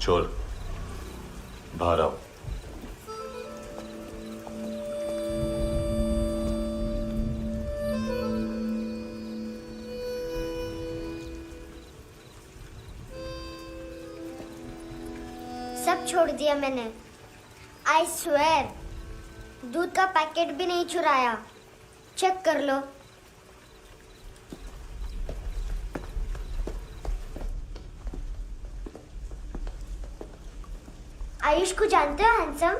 चोर बाहर आओ। सब छोड़ दिया मैंने। आई स्वेर, दूध का पैकेट भी नहीं चुराया। चेक कर लो। आयुष को जानते हो हैंडसम?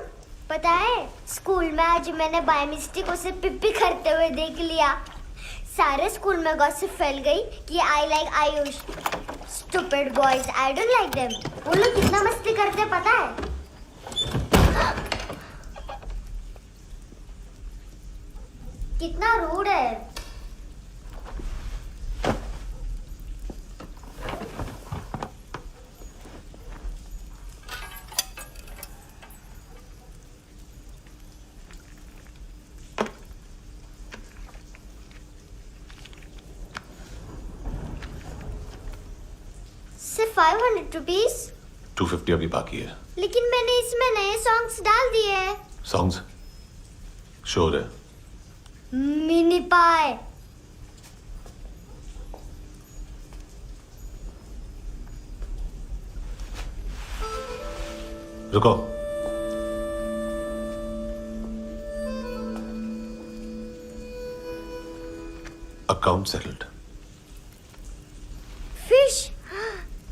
पता है स्कूल में आज मैंने बाय मिस्टेक उसे पिप्पी करते हुए देख लिया। सारे स्कूल में गॉसिप फैल गई कि I like Ayush. Stupid boys, I don't like them. वो लोग कितना मस्ती करते पता है? कितना रूड है। सिर्फ 500 रुपीज। 250 अभी बाकी है। लेकिन मैंने इसमें नए सॉन्ग्स डाल दिए हैं। सॉन्ग्स शोर है। मिनी पाए। रुको। Account settled. Fish.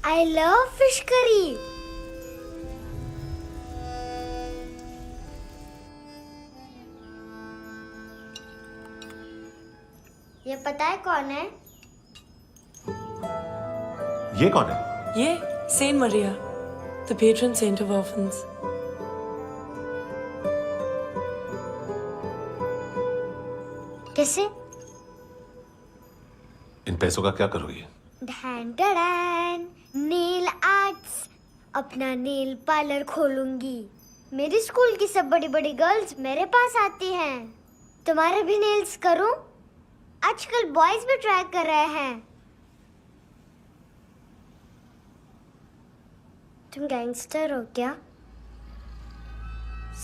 I love fish curry. ये पता है कौन है? ये कौन है? ये saint Maria, the patron saint of orphans. कैसे? इन पैसों का क्या करोगी? ढैन ढैन, नेल आर्ट्स। अपना नेल पार्लर खोलूंगी। मेरी स्कूल की सब बड़ी बड़ी गर्ल्स मेरे पास आती हैं। तुम्हारे भी नेल्स करूं? आजकल बॉयज भी ट्राई कर रहे हैं। तुम गैंगस्टर हो क्या?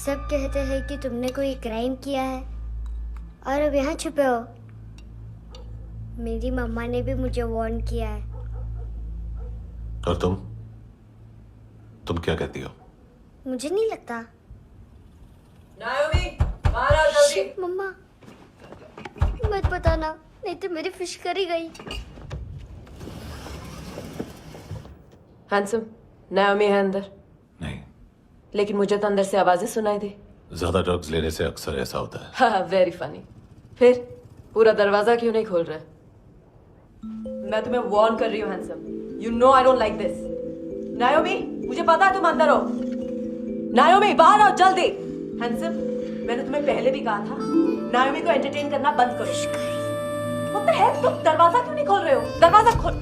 सब कहते हैं कि तुमने कोई क्राइम किया है और अब यहाँ छुपे हो। मेरी मम्मा ने भी मुझे वार्न किया है। और तुम क्या कहती हो? मुझे नहीं लगता। नायोमी, बाहर आओ जल्दी। शिट, मम्मा मत बताना, नहीं तो मेरी फिश करी गई। हैंडसम, नायोमी है अंदर। नहीं। लेकिन मुझे तो अंदर से आवाजें सुनाई दी। ज्यादा ड्रग्स लेने से अक्सर ऐसा होता है। हाँ, वेरी फनी। फिर पूरा दरवाजा क्यों नहीं खोल रहे? मैं तुम्हें वार्न कर रही हूँ handsome. You know I don't like this. नायोमी, मुझे पता है तुम अंदर हो। नायोमी, बाहर आओ जल्दी। हैंडसम, मैंने तुम्हें पहले भी कहा था नायोमी को एंटरटेन करना बंद करो। What the hell? तुम दरवाजा क्यों नहीं खोल रहे हो? दरवाजा खोल।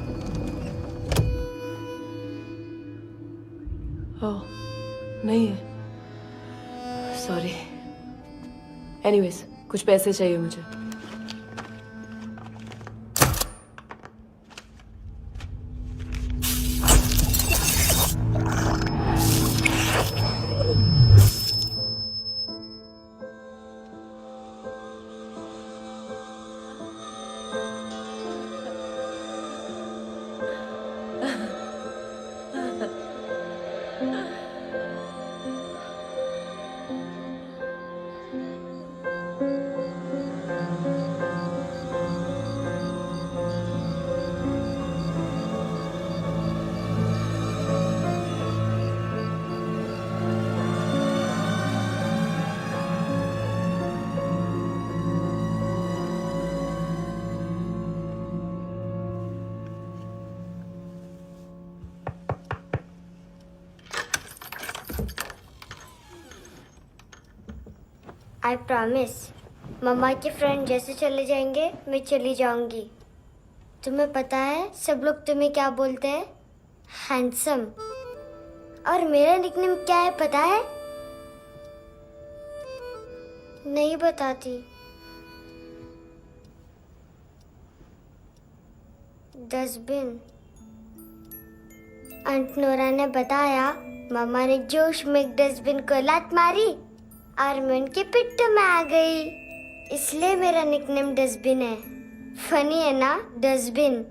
ओह, नहीं है। सॉरी। एनीवेज, कुछ पैसे चाहिए मुझे। आई प्रॉमिस, मम्मा के फ्रेंड जैसे चले जाएंगे मैं चली जाऊंगी। तुम्हें पता है सब लोग तुम्हें क्या बोलते हैं? हैंडसम। और मेरा निकनेम क्या है पता है? नहीं बताती। डस्टबिन। आंट नोरा ने बताया मामा ने जोश में एक डस्टबिन को लात मारी और मैं उनके पिट्ठू में आ गई। इसलिए मेरा निकनेम डस्टबिन है। फनी है ना, डस्टबिन।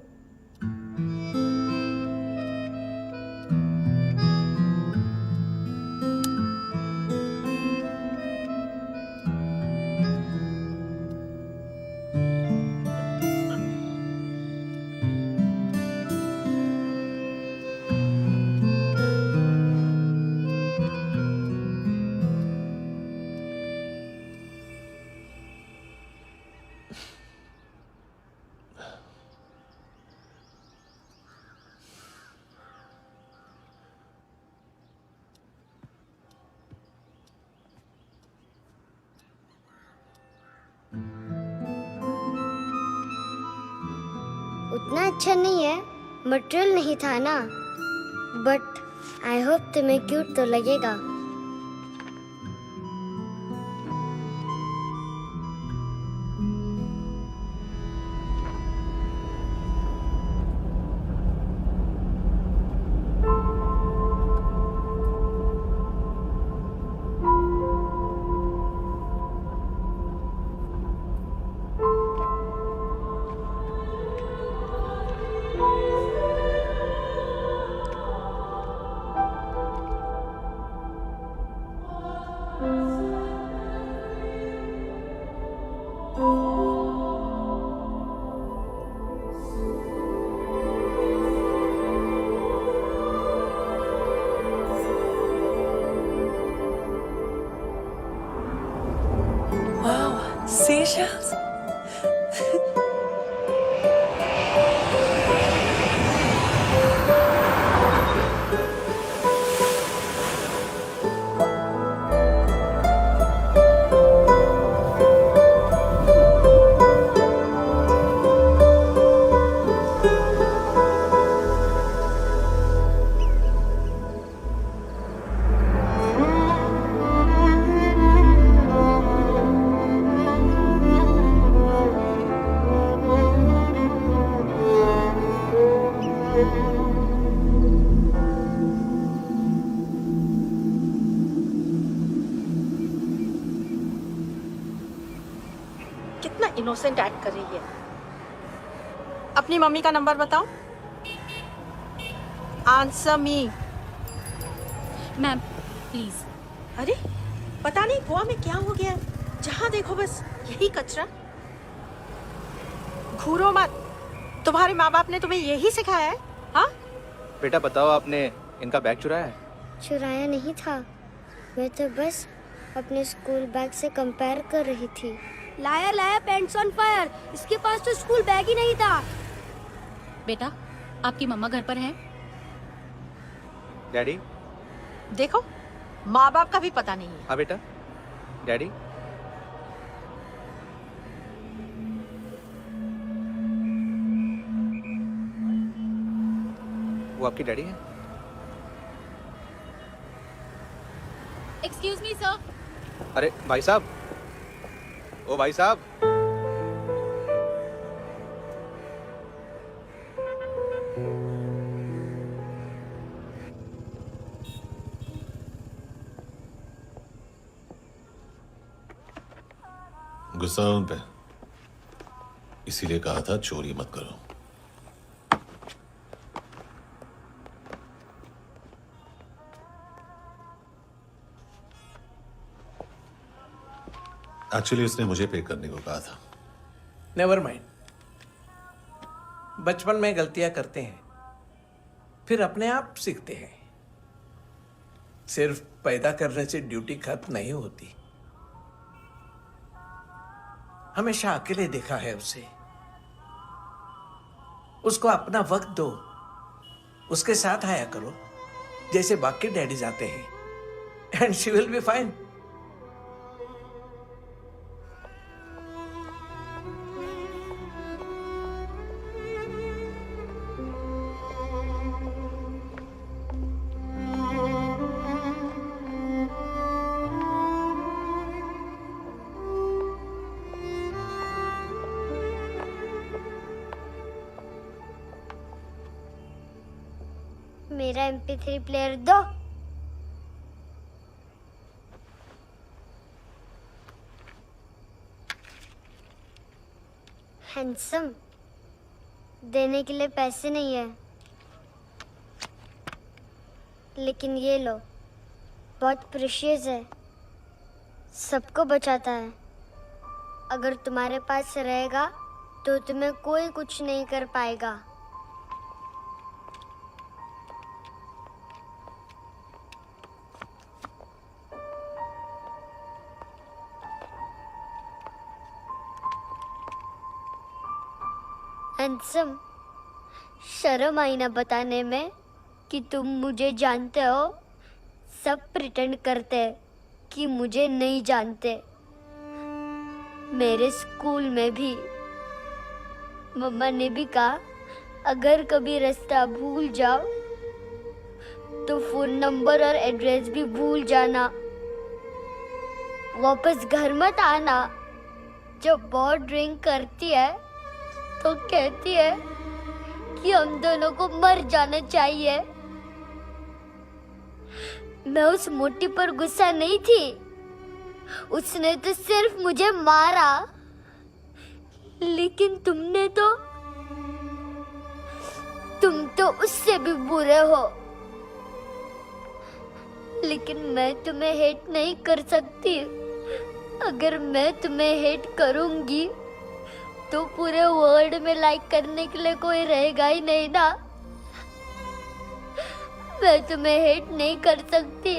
उतना अच्छा नहीं है, मटेरियल नहीं था ना, बट आई होप तुम्हें क्यूट तो लगेगा। Wow, seashells. कितना इनोसेंट एक्ट कर रही है। अपनी मम्मी का नंबर बताओ। Answer me. Ma'am please. अरे पता नहीं गोवा में क्या हो गया है, जहाँ देखो बस यही कचरा। घूरो मत, तुम्हारे माँ बाप ने तुम्हें यही सिखाया है? हाँ बेटा बताओ, आपने इनका बैग चुराया है? चुराया नहीं था, मैं तो बस अपने स्कूल बैग से कंपेयर कर रही थी। लाया लाया पैंट्स ऑन फायर, इसके पास तो स्कूल बैग ही नहीं था। बेटा आपकी मम्मा घर पर हैं? डैडी? देखो माँ बाप का भी पता नहीं है। हाँ बेटा। डैडी? वो आपकी डैडी है? Excuse me sir. अरे भाई साहब, ओ भाई साहब। गुस्सा उन पे, इसीलिए कहा था चोरी मत करो। एक्चुअली उसने मुझे पे करने को कहा था। नेवर माइंड, बचपन में गलतियां करते हैं, फिर अपने आप सीखते हैं। सिर्फ पैदा करने से ड्यूटी खत्म नहीं होती। हमेशा अकेले देखा है उसे। उसको अपना वक्त दो, उसके साथ आया करो जैसे बाकी डैडीज आते हैं, and she will be fine. मेरा MP3 प्लेयर दो। हैंडसम, देने के लिए पैसे नहीं है, लेकिन ये लो, बहुत प्रेशियस है, सबको बचाता है। अगर तुम्हारे पास रहेगा तो तुम्हें कोई कुछ नहीं कर पाएगा। हैंडसम, शर्म आई ना बताने में कि तुम मुझे जानते हो। सब प्रिटेंड करते हैं कि मुझे नहीं जानते। मेरे स्कूल में भी मम्मा ने भी कहा, अगर कभी रास्ता भूल जाओ तो फोन नंबर और एड्रेस भी भूल जाना, वापस घर मत आना। जब बहुत ड्रिंक करती है तो कहती है कि हम दोनों को मर जाना चाहिए। मैं उस मोटी पर गुस्सा नहीं थी, उसने तो सिर्फ मुझे मारा, लेकिन तुम तो उससे भी बुरे हो। लेकिन मैं तुम्हें हेट नहीं कर सकती। अगर मैं तुम्हें हेट करूंगी तो पूरे वर्ल्ड में लाइक करने के लिए कोई रहेगा ही नहीं ना। मैं तुम्हें हेट नहीं कर सकती।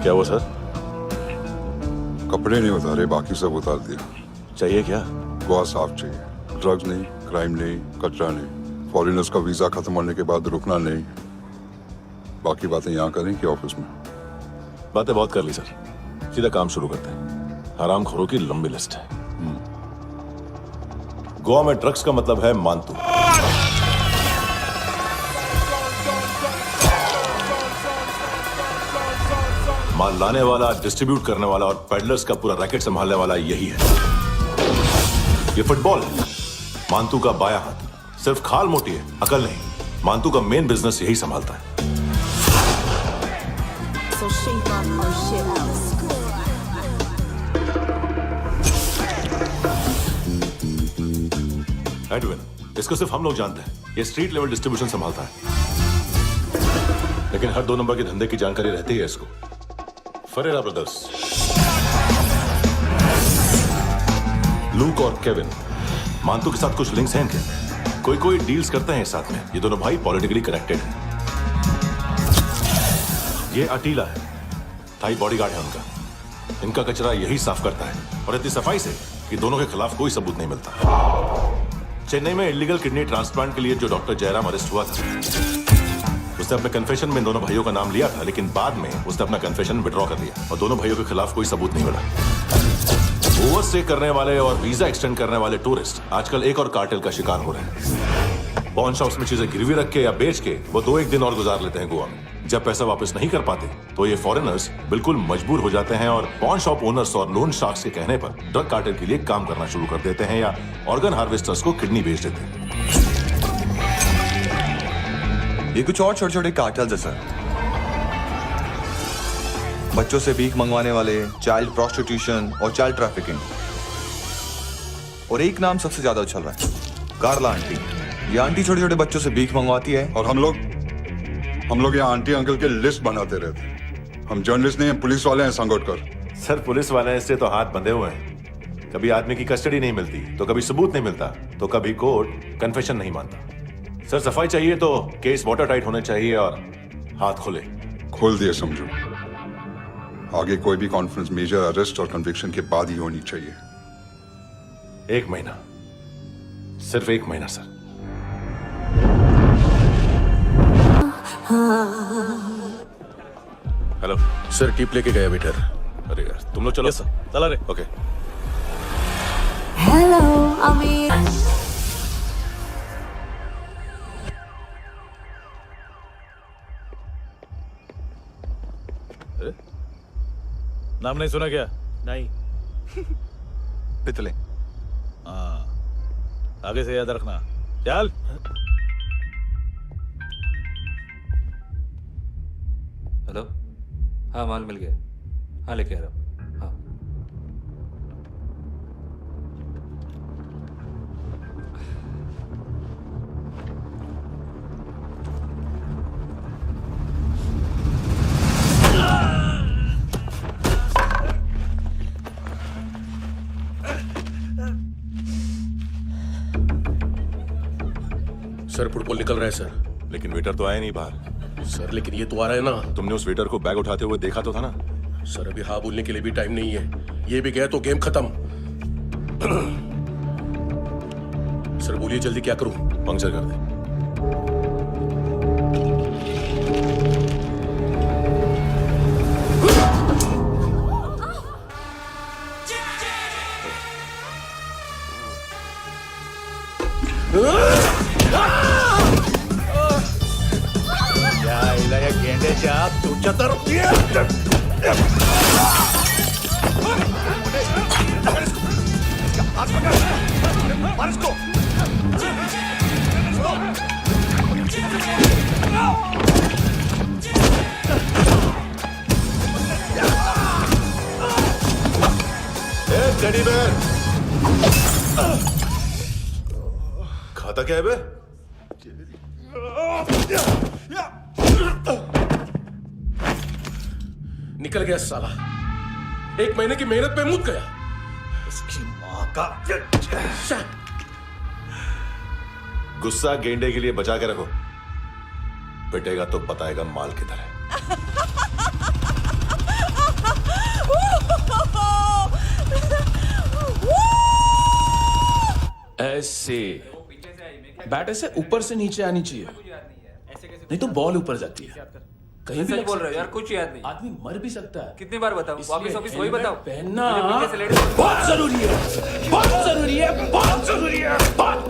क्या हुआ सर? कपड़े नहीं उतारे, बाकी सब उतार दिया। चाहिए क्या? गोवा साफ चाहिए। ड्रग्स नहीं, क्राइम नहीं, कचरा नहीं। फॉरेनर्स का वीजा खत्म होने के बाद रुकना नहीं। बाकी बातें यहाँ करें कि ऑफिस में? बातें बहुत कर ली सर, सीधा काम शुरू करते हैं। हरामखोरों की लंबी लिस्ट है। गोवा में ड्रग्स का मतलब है मानतू। माल लाने वाला, डिस्ट्रीब्यूट करने वाला और पेडलर्स का पूरा रैकेट संभालने वाला यही है। ये फुटबॉल है, मानतू का बायां हाथ। सिर्फ खाल मोटी है, अकल नहीं। मानतू का मेन बिजनेस यही संभालता है। एडविन, इसको सिर्फ हम लोग जानते हैं। ये स्ट्रीट लेवल डिस्ट्रीब्यूशन संभालता है, लेकिन हर 2 नंबर के धंधे की जानकारी रहती है इसको। फरेरा ब्रदर्स, लूक और केविन, मानतू के साथ कुछ लिंक्स हैं इनके। कोई डील्स करते हैं साथ में। ये दोनों भाई पॉलिटिकली कनेक्टेड हैं। ये अटीला है, थाई बॉडीगार्ड है उनका। इनका कचरा यही साफ करता है और इतनी सफाई से कि दोनों के खिलाफ कोई सबूत नहीं मिलता। चेन्नई में इलीगल किडनी ट्रांसप्लांट के लिए जो डॉक्टर जयराम अरेस्ट हुआ था, उसने अपने कन्फेशन में इन दोनों भाइयों का नाम लिया था, लेकिन बाद में उसने अपना कन्फेशन विड्रॉ कर लिया और दोनों भाइयों के खिलाफ कोई सबूत नहीं मिला। ओवरस्टे करने वाले और वीजा एक्सटेंड करने वाले टूरिस्ट आजकल एक और कार्टेल का शिकार हो रहे हैं। पॉन शॉप्स में चीजें गिरवी रख के या बेच के वो 2-1 दिन और गुजार लेते हैं गोवा में। जब पैसा वापस नहीं कर पाते तो ये फॉरेनर्स बिल्कुल मजबूर हो जाते हैं और पॉन शॉप ओनर्स और लोन शार्क्स के कहने पर ड्रग कार्टेल के लिए काम करना शुरू कर देते हैं या ऑर्गन हार्वेस्टर्स को किडनी बेच देते हैं। ये कुछ और छोटे छोटे कार्टेल्स है सर। बच्चों से भीख मंगवाने वाले, चाइल्ड प्रोस्टिट्यूशन और चाइल्ड ट्रैफिकिंग। और एक नाम सबसे ज्यादा उछल रहा है, कार्ला आंटी। ये आंटी छोटे छोटे बच्चों से भीख मंगवाती है और हम लोग यहाँ आंटी अंकल के लिस्ट बनाते रहते हैं। हम जर्नलिस्ट नहीं हैं, पुलिस वाले हैं संगोटकर। सर पुलिस वाले इससे तो हाथ बंधे हुए हैं। कभी आदमी की कस्टडी नहीं मिलती तो कभी सबूत नहीं मिलता तो कभी कोर्ट कन्फेशन नहीं मानता। सर सफाई चाहिए तो केस वाटर टाइट होने चाहिए और हाथ खुले। खोल दिए समझो। आगे कोई भी कॉन्फ्रेंस मेजर अरेस्ट और कन्विक्शन के बाद ही होनी चाहिए। 1 महीना, सिर्फ 1 महीना सर। हेलो सर, टिप लेके गया वेटर। अरे यार तुम लोग चलो। सर चला रे। ओके। Hello, Amir. नाम नहीं सुना क्या? नहीं। पितले। हाँ, आगे से याद रखना। चल। हेलो, हाँ माल मिल गया। हाँ लेके आ रहा हूँ। हाँ सर फुटबॉल निकल रहा है सर। लेकिन वेटर तो आया नहीं बाहर। सर लेकिन ये तो आ रहा है ना। तुमने उस वेटर को बैग उठाते हुए देखा तो था ना? सर अभी हाँ बोलने के लिए भी टाइम नहीं है। ये भी गया तो गेम खत्म। सर बोलिए जल्दी क्या करूं? पंक्चर कर दे। तू चतर टेडी बेयर खाता क्या है बे? निकल गया साला। 1 महीने की मेहनत पे मुद गया। इसकी माँ का। गुस्सा गेंडे के लिए बचा के रखो, पिटेगा तो बताएगा माल किधर है। ऐसे बैट ऐसे ऊपर से नीचे आनी चाहिए, नहीं तो बॉल ऊपर जाती है। कहीं भी बोल रहे हो यार, कुछ याद नहीं। आदमी मर भी सकता है। कितनी बार बताऊं? वापिस वही बताओ। पहनना मुझे पीछे से बहुत जरूरी है, बहुत जरूरी है, बहुत जरूरी है, बहुत।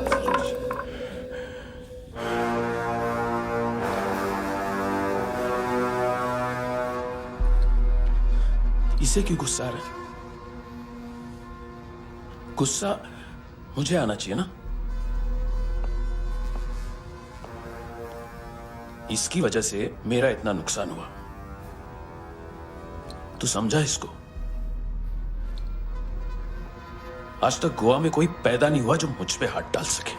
इसे क्यों गुस्सा आ रहा है? गुस्सा मुझे आना चाहिए ना। इसकी वजह से मेरा इतना नुकसान हुआ। तू समझा इसको? आज तक गोवा में कोई पैदा नहीं हुआ जो मुझ पे हाथ डाल सके।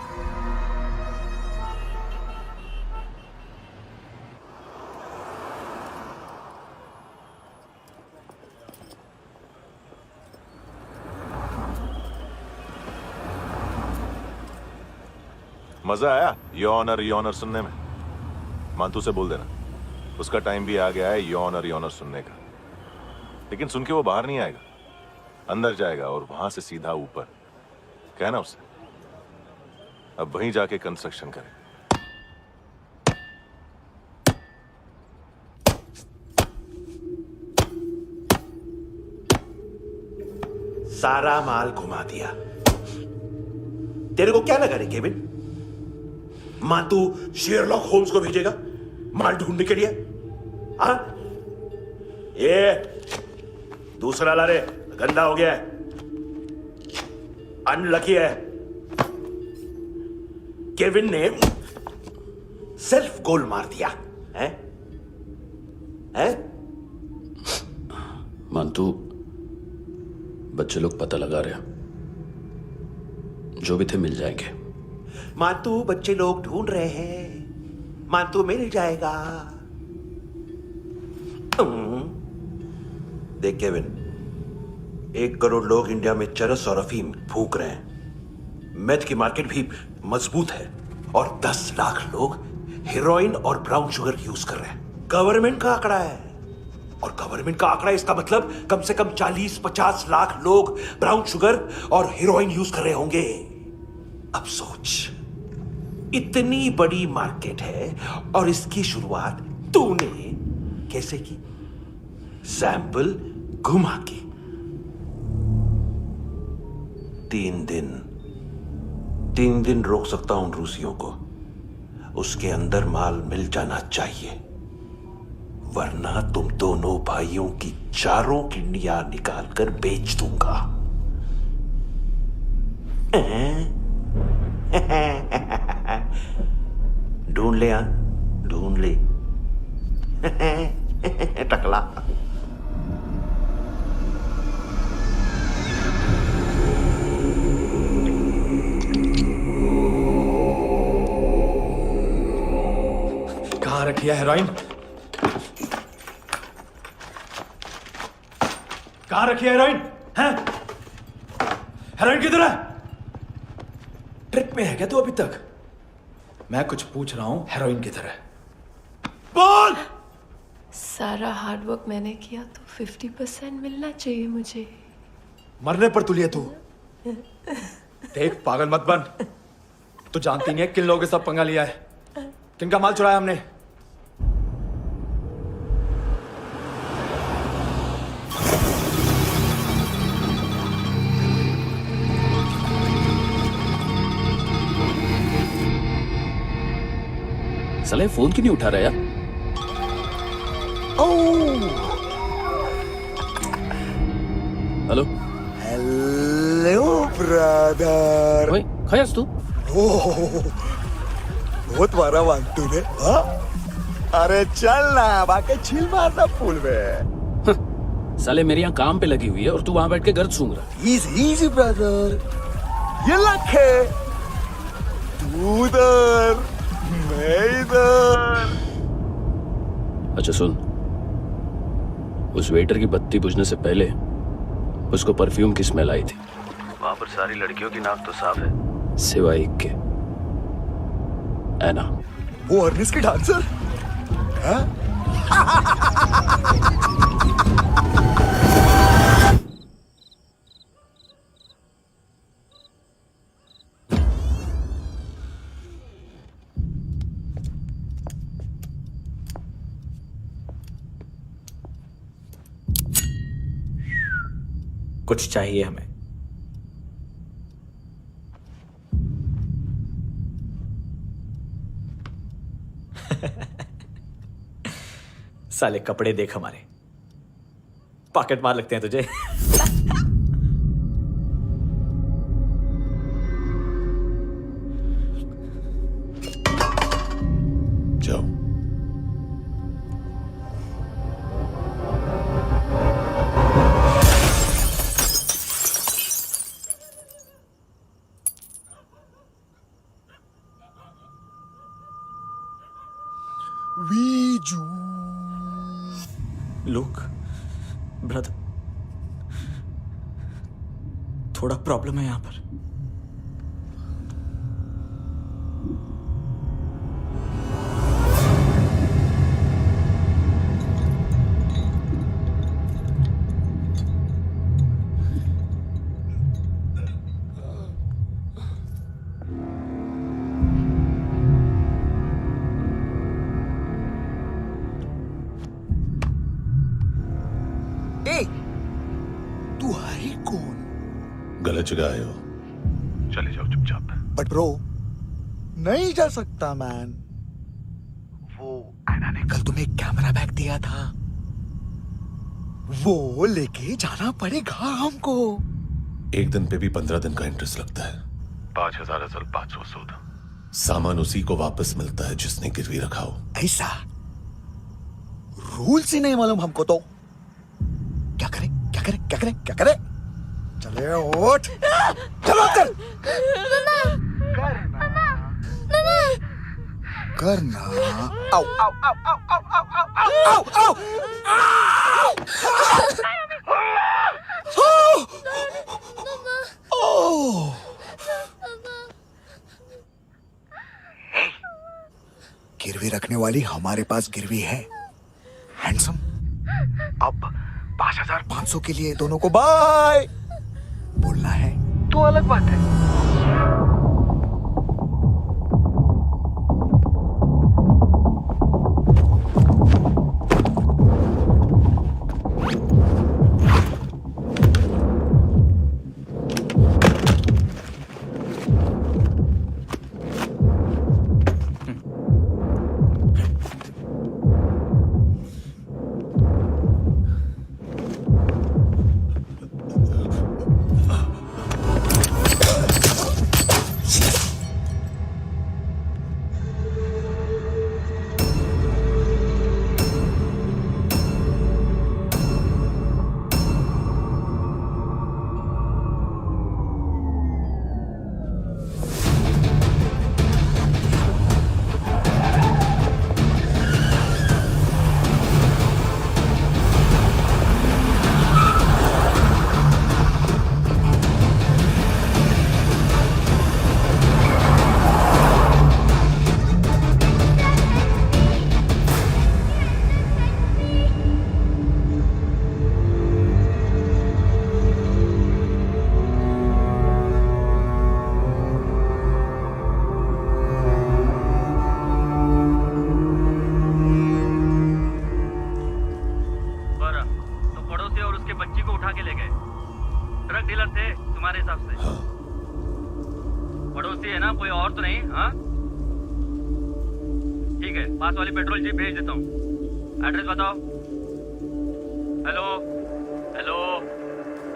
मजा आया योनर सुनने में? मांतू से बोल देना उसका टाइम भी आ गया है योनर सुनने का। लेकिन सुन के वो बाहर नहीं आएगा, अंदर जाएगा और वहां से सीधा ऊपर। कहना उससे अब वहीं जाके कंस्ट्रक्शन करे। सारा माल घुमा दिया। तेरे को क्या लगा रे केविन? मां तू शेरलॉक होम्स को भेजेगा माल ढूंढने के लिए? हाँ? ये दूसरा ला रे, गंदा हो गया है, अनलकी है। केविन ने सेल्फ गोल मार दिया है? हैं? मानतू, बच्चे लोग पता लगा रहे हैं, जो भी थे मिल जाएंगे। मानतू, बच्चे लोग ढूंढ रहे हैं, मानतू मिल जाएगा। देख केविन, 1 करोड़ लोग इंडिया में चरस और अफीम फूक रहे हैं। मेथ की मार्केट भी मजबूत है और 10 लाख लोग हेरोइन और ब्राउन शुगर यूज कर रहे हैं। गवर्नमेंट का आंकड़ा है, और गवर्नमेंट का आंकड़ा, इसका मतलब कम से कम 40-50 लाख लोग ब्राउन शुगर और हेरोइन यूज कर रहे होंगे। अब सोच, इतनी बड़ी मार्केट है और इसकी शुरुआत तूने कैसे की? सैंपल घुमा के। 3 दिन रोक सकता हूं रूसियों को, उसके अंदर माल मिल जाना चाहिए, वरना तुम दोनों भाइयों की 4 किडनियां निकाल कर बेच दूंगा। ढूंढ ले, ढूंढ ले टकला। कहाँ रखी है हेरोइन? कहाँ रखी है हेरोइन? हैं? हेरोइन किधर है? ट्रिप में है क्या तू अभी तक? मैं कुछ पूछ रहा हूं, हेरोइन किधर है? बोल! सारा हार्डवर्क मैंने किया तो 50% मिलना चाहिए मुझे। मरने पर तुलिए तू। देख, पागल मत बन। तू जानती नहीं है किन लोगों के साथ पंगा लिया है, किनका माल चुराया हमने। साले फोन क्यों नहीं उठा रहा यार? Hello hello brother. ओए, खयास तू? बहुत मारा मानतू ने। हाँ? अरे चल ना, बाकी छील मारना पुल में। साले मेरी यहाँ काम पे लगी हुई है और तू वहां बैठ के गर्द सूंघ रहा। इजी ब्रदर, ये लक है। तू उधर, मैं इधर। अच्छा सुन, उस वेटर की बत्ती बुझने से पहले उसको परफ्यूम की स्मेल आई थी। वहां पर सारी लड़कियों की नाक तो साफ है, सिवाय एक के, एना। वो अर्निस की डांसर? हाँ? कुछ चाहिए हमें। साले कपड़े देख हमारे, पॉकेट मार लगते हैं तुझे। जाओ। वीजू। लुक ब्रदर, थोड़ा प्रॉब्लम है यहां पर। बच गए हो, चले जाओ चुपचाप। बट ब्रो, नहीं जा सकता मैन। वो एना ने कल तुम्हें एक कैमरा बैग दिया था, वो लेके जाना पड़ेगा हमको। एक दिन पे भी 15 दिन का इंटरेस्ट लगता है। 5,000 असल 500 सूद। सामान उसी को वापस मिलता है जिसने गिरवी रखा हो। ऐसा रूल्स ही नहीं मालूम हमको तो। क्या करें क्या करें क्या करें क्या करें? चले उठ, चलो अंदर। करना आओ आओ आओ आओ आओ आओ आओ आओ। गिरवी रखने वाली हमारे पास गिरवी है हैंडसम। अब 5,500 के लिए दोनों को बाय बोलना है तो अलग बात है। पड़ोसी है ना, कोई और तो नहीं? हाँ ठीक है, पास वाली पेट्रोल जीप भेज देता हूँ। एड्रेस बताओ। हेलो हेलो,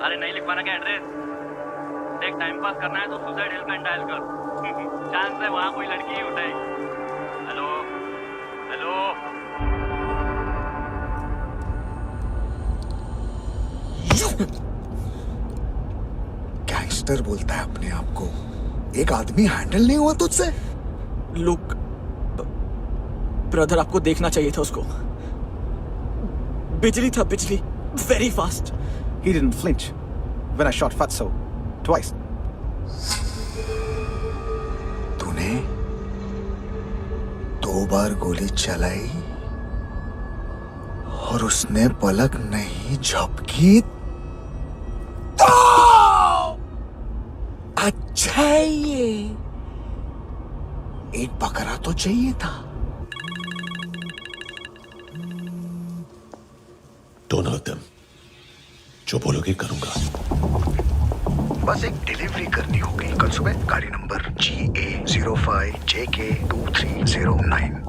अरे नहीं लिखवाना क्या एड्रेस? देख टाइम पास करना है तो सुसाइड हेल्पलाइन डायल कर। चांस है वहाँ कोई लड़की ही उठाएगी। हेलो हेलो, गैंगस्टर बोलता है अपने आप को। एक आदमी हैंडल नहीं हुआ तुझसे? लुक ब्रदर, आपको देखना चाहिए था उसको। बिजली था, बिजली, very fast. He didn't flinch when I shot Fatso twice. तूने 2 बार गोली चलाई और उसने पलक नहीं झपकी तो अच्छा है। ये एक बकरा तो चाहिए था। Don't hurt them. जो बोलोगे करूंगा। बस एक डिलीवरी करनी होगी कल सुबह। गाड़ी नंबर GA05JK2309।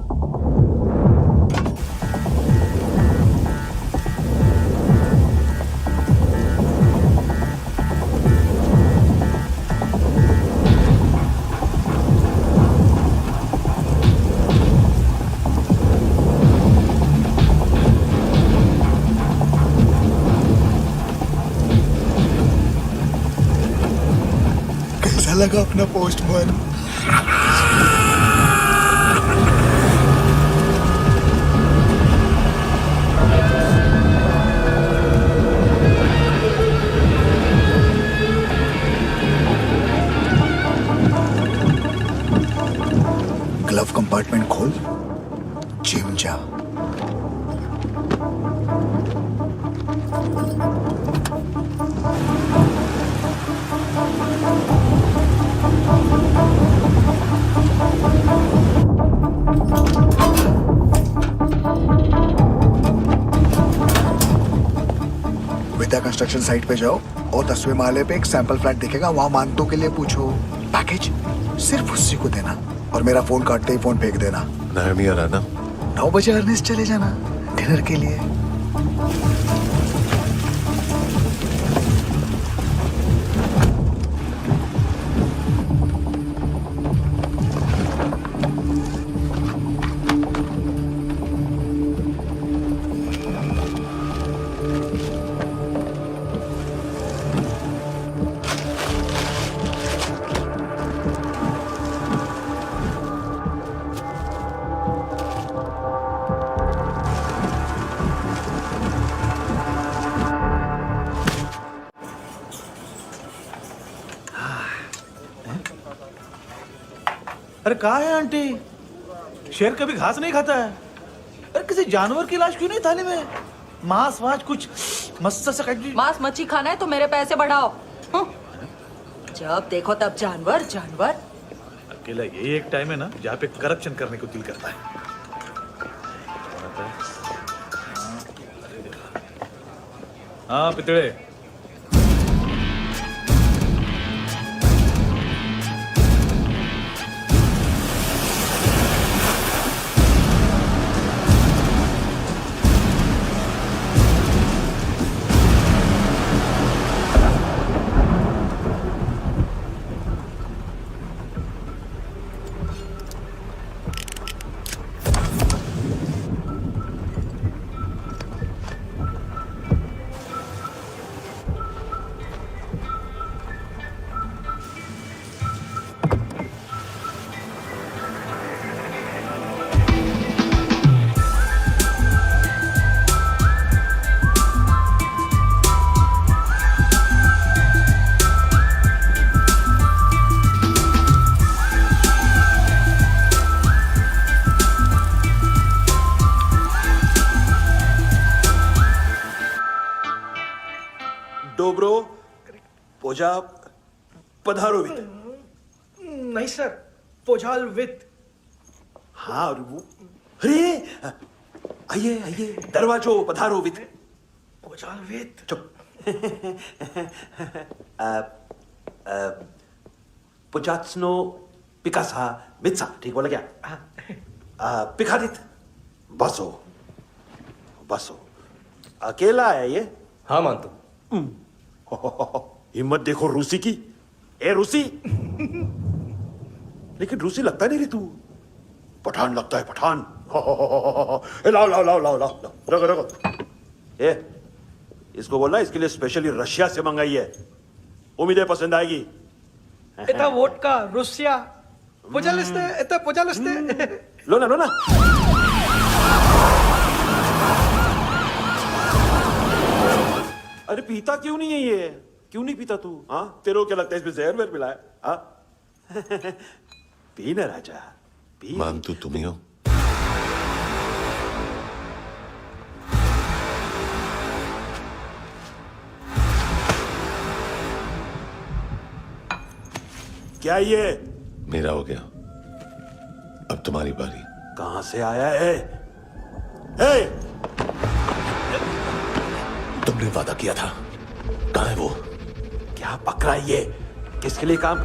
कैसा लगा अपना पोस्टमैन? ग्लव कंपार्टमेंट खोल, जिम जा। कंस्ट्रक्शन साइट पे जाओ और 10वें माले पे एक सैंपल फ्लैट दिखेगा, वहां मानतों के लिए पूछो। पैकेज सिर्फ उसी को देना और मेरा फोन काटते ही फोन फेंक देना। नायमी आ रहा ना? 9 बजे अर्नेस्ट चले जाना डिनर के लिए। अरे कहाँ है आंटी? शेर कभी घास नहीं खाता है। अरे किसी जानवर की लाश क्यों नहीं थाली में? मांस वाच कुछ मस्त सा मांस मच्छी खाना है तो मेरे पैसे बढ़ाओ। जब देखो तब जानवर जानवर। अकेला यही एक टाइम है ना जहाँ पे करप्शन करने को दिल करता है। हाँ पितड़े। डोब्रो पोजा पधारोवित। नहीं सर, पोजाल विथ। हाँ अरे आइए आइए, दरवाजो पधारोवित। पोजाल विथ। चुप। पोजात्सनो पिकासा मित्सा, ठीक बोला क्या? पिकादित बसो बसो। अकेला है ये? हाँ मानतो। हिम्मत देखो रूसी की। ए रूसी। लेकिन रूसी लगता नहीं रे तू, पठान लगता है पठान। लाओ लाओ लाओ लाओ लाओ, रखो रखो। ए इसको बोलना इसके लिए स्पेशली रशिया से मंगाई है, उम्मीदें पसंद आएगी। इतना वोडका रुसिया पोजालिस्ते, इतना पोजालिस्ते। लो ना लो ना। अरे पीता क्यों नहीं है ये? क्यों नहीं पीता तू? हाँ तेरे को क्या लगता है इसमें जहर वहर मिला है? हाँ पी ना राजा पी। मानतू तुम ही हो? क्या ये? मेरा हो गया, अब तुम्हारी बारी। कहां से आया है? हे! तुमने वादा किया था, कहां है वो? क्या पकड़ा ये? किसके लिए काम?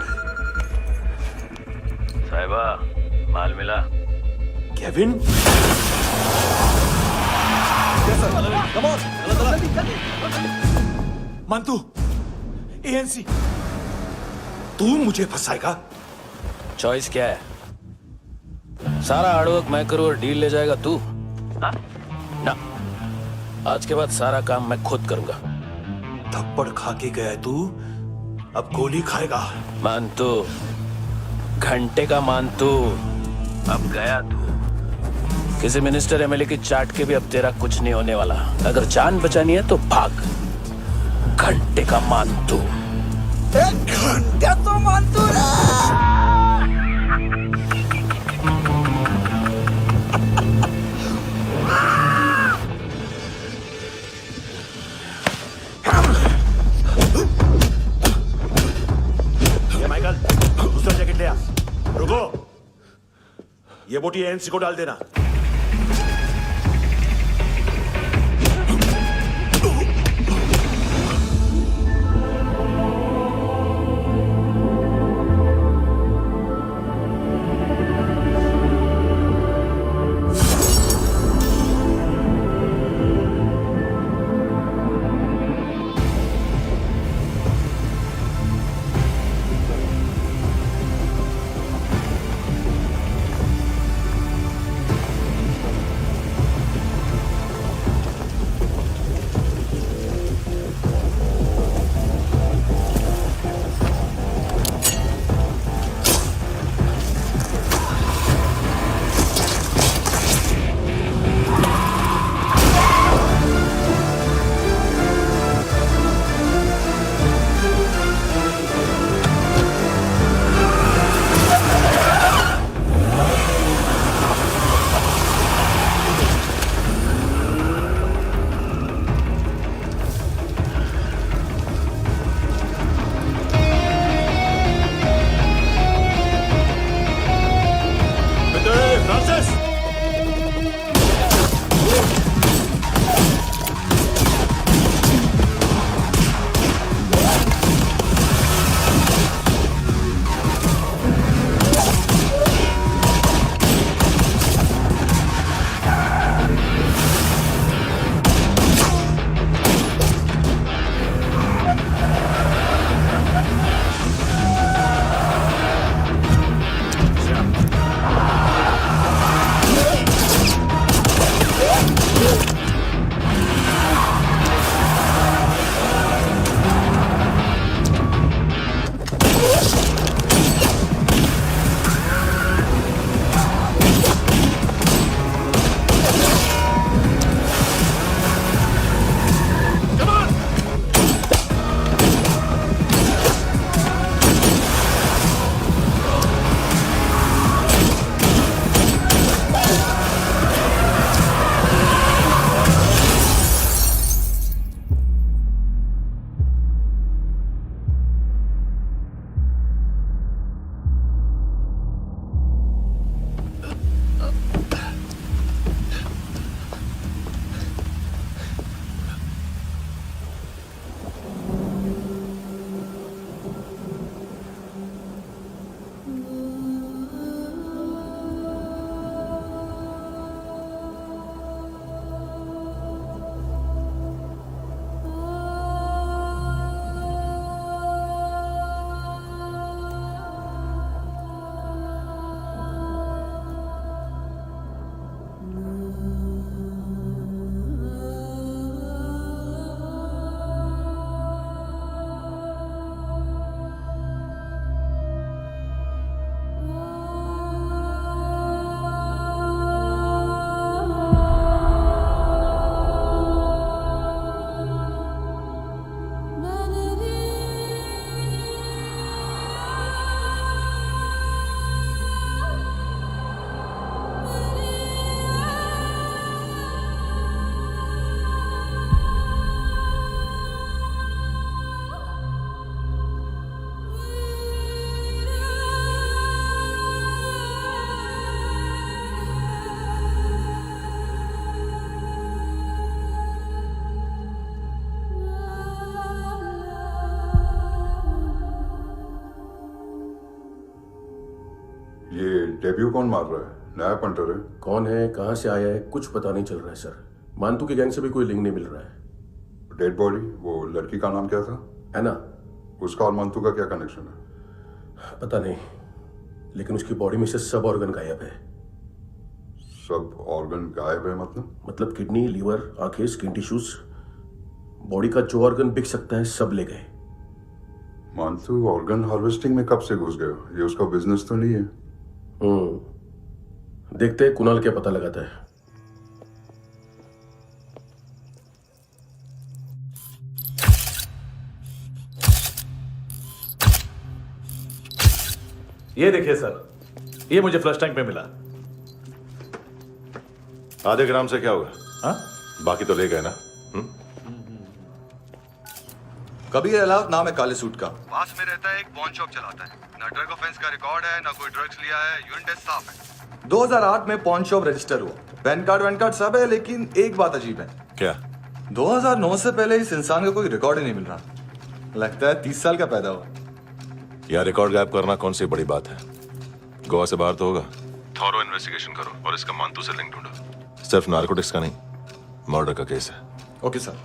साहिबा माल मिला? केविन? मानतू एएनसी। तू मुझे फंसाएगा? चॉइस क्या है? सारा हार्डवर्क मैं करूं और डील ले जाएगा तू? हाँ? ना, आज के बाद सारा काम मैं खुद करूंगा। थप्पड़ खा के गया तू, अब गोली खाएगा। मानतू, घंटे का मानतू, अब गया तू। किसी मिनिस्टर एमएलए की चाट के भी अब तेरा कुछ नहीं होने वाला। अगर जान बचानी है तो भाग। घंटे का मानतू। एक घंटा तो मानतू माइकल, दूसरा जैकेट ले आ। रुको, ये बोटी एएनसी को डाल देना। ये डेब्यू कौन मार रहा है? नया पंटर है? कौन है, कहाँ से आया है, कुछ पता नहीं चल रहा है सर। मानतू की गैंग से भी कोई लिंक नहीं मिल रहा है। डेड बॉडी, वो लड़की का नाम क्या था? एना। उसका और मानतू का क्या कनेक्शन है? पता नहीं, लेकिन उसकी बॉडी में से सब ऑर्गन गायब है। सब ऑर्गन गायब है मतलब किडनी, लीवर, आंखें, स्किन टिश्यूज, बॉडी का जो ऑर्गन बिक सकता है सब ले गए। मानतू ऑर्गन हार्वेस्टिंग में कब से घुस गए? ये उसका बिजनेस तो नहीं है? देखते हैं कुणाल क्या पता लगाता है। ये देखिए सर, ये मुझे फ्लश टैंक में मिला। आधे ग्राम से क्या होगा? हाँ? बाकी तो ले गए ना? कबीर अलाउत नाम है काले सूट का। पास में रहता है, एक पॉन शॉप चलाता है। ना ड्रग ऑफेंस का रिकॉर्ड है, ना कोई ड्रग्स लिया है, यूरिन टेस्ट साफ है। 2008 में पॉन शॉप रजिस्टर हुआ, पैन कार्ड वैन कार्ड सब है, लेकिन एक बात अजीब है। क्या? 2009 से पहले इस इंसान का कोई रिकॉर्ड ही नहीं मिल रहा। लगता है 30 साल का पैदा हुआ। यह रिकॉर्ड गायब करना कौन सी बड़ी बात है? गोवा से बाहर तो होगा। थॉरो इन्वेस्टिगेशन करो और इसका मानतू से लिंक ढूंढो। सिर्फ नारकोटिक्स का नहीं, मर्डर का केस है। Okay sir.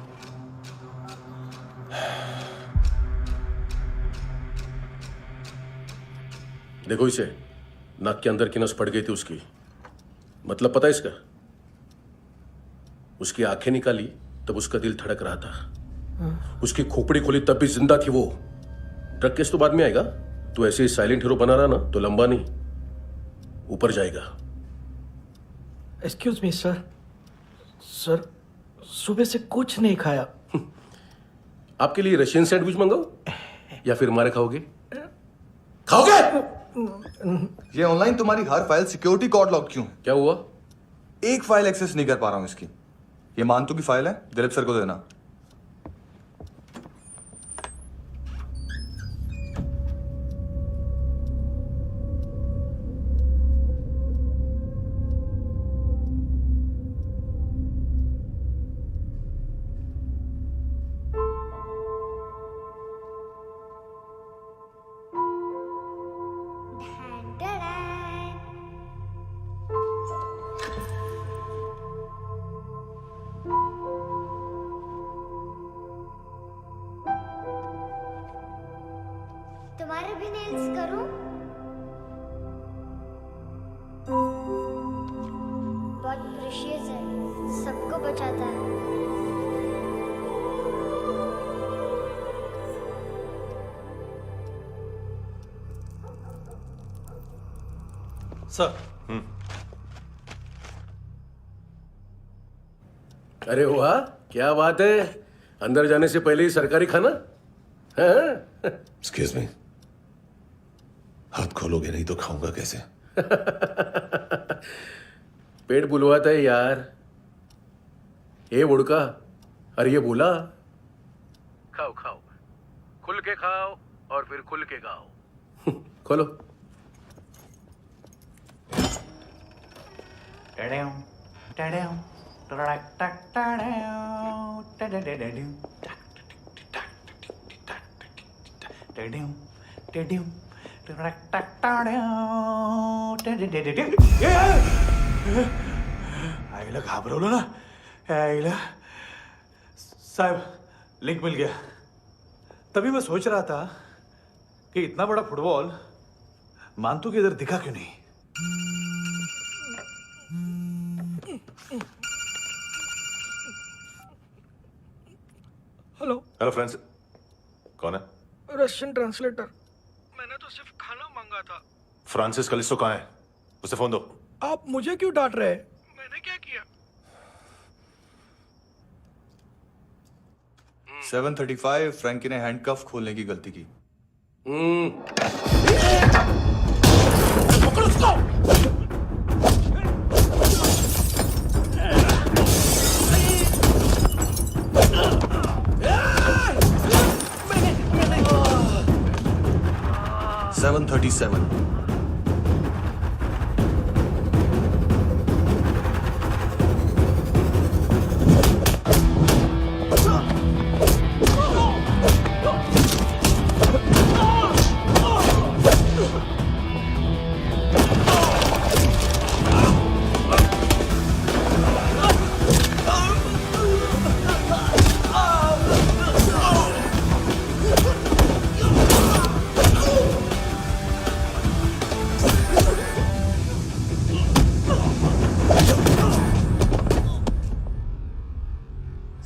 देखो इसे, नाक के अंदर की नस पड़ गई थी उसकी। मतलब पता है इसका? उसकी आंखें निकाली तब उसका दिल धड़क रहा था। उसकी खोपड़ी खोली तब भी जिंदा थी वो। ड्रग केस तो बाद में आएगा। तो ऐसे ही साइलेंट हीरो बना रहा ना तो लंबा नहीं, ऊपर जाएगा। एक्सक्यूज मी सर, सर सुबह से कुछ नहीं खाया। आपके लिए रशियन सैंडविच मंगाओ या फिर मारे खाओगे? खाओगे? ये ऑनलाइन तुम्हारी हर फाइल सिक्योरिटी कॉर्ड लॉक क्यों है? क्या हुआ? एक फाइल एक्सेस नहीं कर पा रहा हूं इसकी। ये मानतू की फाइल है, दिलीप सर को देना। तुम्हारे भी नेल्स करूं? बहुत प्रेशियस है, सबको बचाता है। सर। अरे वाह, क्या बात है। अंदर जाने से पहले ही सरकारी खाना। एक्सक्यूज मी, हाथ खोलोगे नहीं तो खाऊंगा कैसे? पेट बुलवाता है यार। ये बुड़का, अरे ये बोला। खाओ खाओ, खुल के खाओ और फिर खुल के गाओ। खोलो। आईला घाबरवलं ना। आईला साहब, लिंक मिल गया। तभी मैं सोच रहा था कि इतना बड़ा फुटबॉल मानतू के इधर दिखा क्यों नहीं। हेलो। हेलो फ्रेंड्स, कौन है? Russian translator. मैंने तो सिर्फ खाना मांगा था। फ्रांसिस कलिस्टो कहाँ है? उसे फोन दो। आप मुझे क्यों डांट रहे हैं? मैंने क्या किया? 735 फ्रैंकी ने हैंडकफ खोलने की गलती की। पकड़ो उसको। 737।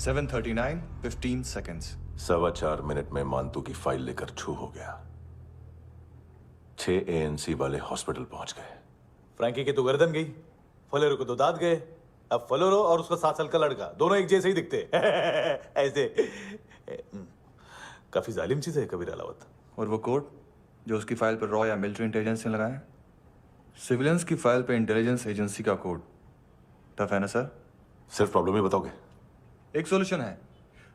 7:39 15 seconds. 4.25 मिनट में मानतू की फाइल लेकर छू हो गया। 6 ANC वाले हॉस्पिटल पहुंच गए। फ्रैंकी की तो गर्दन गई, फलेरो को तो दांत गए। अब फलेरो और उसका 7 साल का लड़का दोनों एक जैसे ही दिखते ऐसे। काफी जालिम चीज है कबीर अलावत। और वो कोड जो उसकी फाइल पर रॉ या मिलिट्री इंटेलिजेंस ने लगाया, सिविलियंस की फाइल पे इंटेलिजेंस एजेंसी का कोड। टफ है ना सर? सिर्फ प्रॉब्लम ही बताओगे? एक सॉल्यूशन है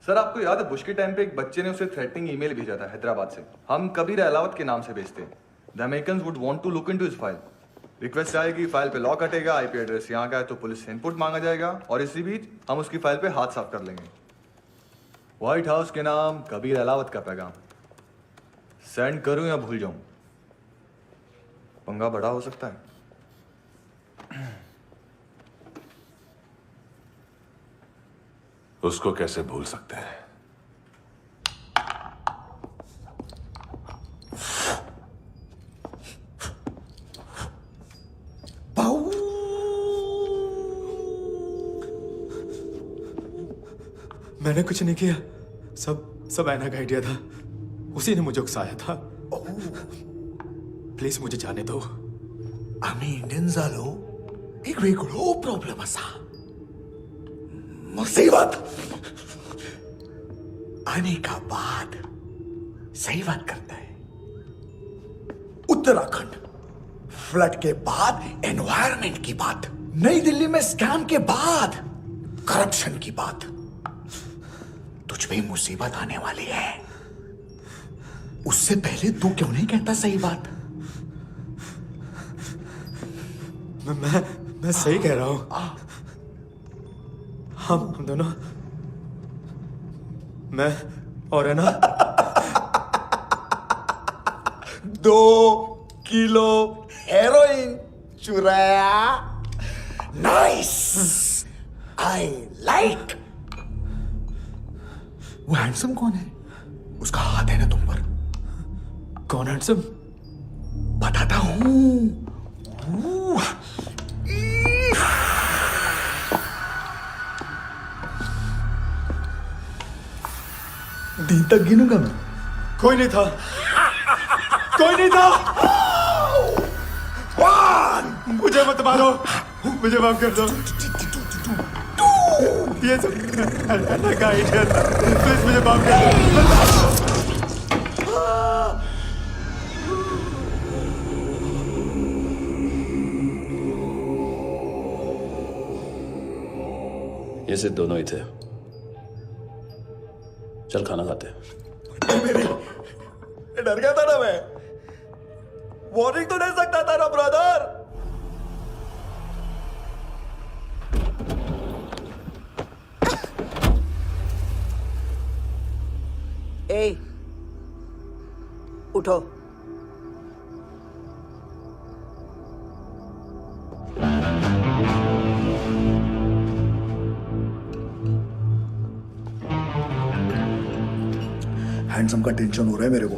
सर। आपको याद है बुश के टाइम पे एक बच्चे ने उसे थ्रेटनिंग ईमेल भेजा था हैदराबाद से। हम कबीर अलावत के नाम से भेजते हैं। The Americans would want to look into his file. Request आएगी, फाइल पे लॉक हटेगा, आईपी एड्रेस यहाँ का है तो पुलिस से इनपुट मांगा जाएगा और इसी बीच हम उसकी फाइल पे हाथ साफ कर लेंगे। व्हाइट हाउस के नाम कबीर अलावत का पैगाम। सेंड करूं या भूल जाऊं? पंगा बड़ा हो सकता है। उसको कैसे भूल सकते हैं? मैंने कुछ नहीं किया, सब ऐना का आइडिया था। उसी ने मुझे उकसाया था। प्लीज मुझे जाने दो। आम्ही इंडियन झालो एक वेगळो प्रॉब्लेम असा, मुसीबत आने का बाद। सही बात करता है। उत्तराखंड फ्लड के बाद एनवायरनमेंट की बात, नई दिल्ली में स्कैम के बाद करप्शन की बात। तुझ पे मुसीबत आने वाली है, उससे पहले तू क्यों नहीं कहता सही बात? मैं सही कह रहा हूं। हम दोनों, मैं और है ना 2 किलो हेरोइन चुराया। Nice, I like. वो हैंडसम कौन है? उसका हाथ है ना तुम पर? कौन हैंडसम? बताता हूं। दिन तक गिनूंगा मैं। कोई नहीं था, कोई नहीं था। मुझे मत मारो, मुझे माफ कर दो। ये सब अन्ना का आइडिया था। प्लीज मुझे माफ कर दो। ये सिर्फ दोनों ही थे। चल खाना खाते हैं। डर गया था ना मैं। वार्निंग तो दे सकता था ना ब्रदर। ए, उठो। हैंडसम का टेंशन हो रहा है मेरे को।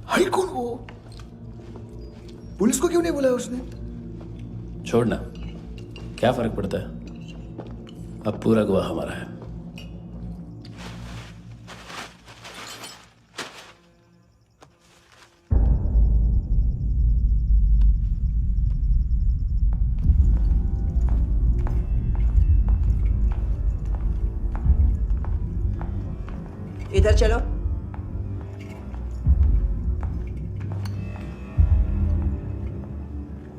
हाई कौन वो? पुलिस को क्यों नहीं बुलाया उसने? छोड़ना, क्या फर्क पड़ता है? अब पूरा गवाह हमारा है। इधर चलो।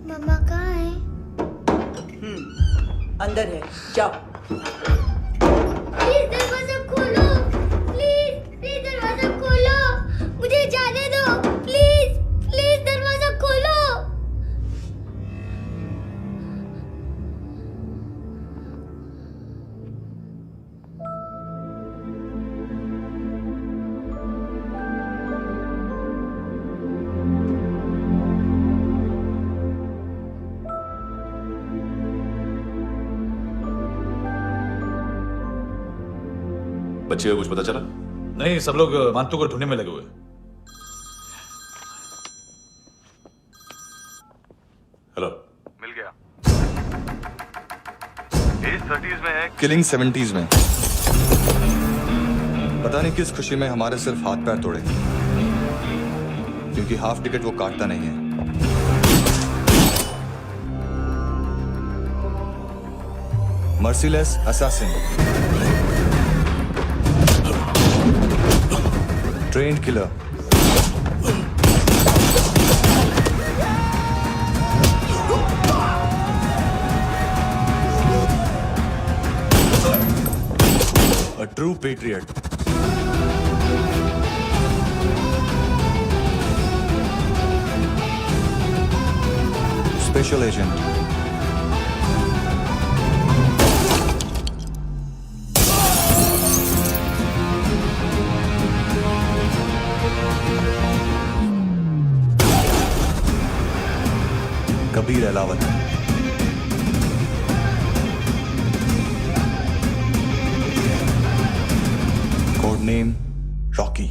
मम्मा कहाँ है? अंदर है, जाओ। प्लीज दरवाजा खोलो, प्लीज दरवाजा खोलो, मुझे जाने दो। प्लीज दरवाजा खोलो। बच्चे को कुछ पता चला? नहीं, सब लोग मानतू को ढूंढने में लगे हुए। हेलो, मिल गया। एज 30s में है, किलिंग 70s में। पता नहीं किस खुशी में हमारे सिर्फ हाथ पैर तोड़े, क्योंकि हाफ टिकट वो काटता नहीं है। Merciless assassin, trained killer, a true patriot. Special agent. Kabir Alawat. Code name Rocky.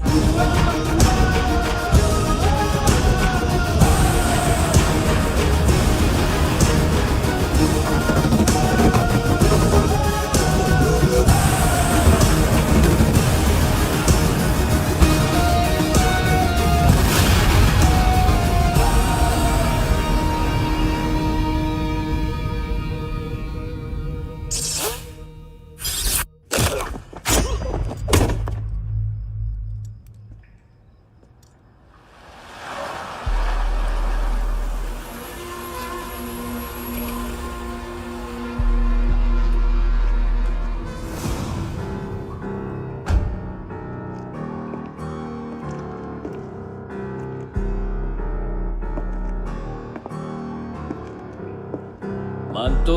मानतो,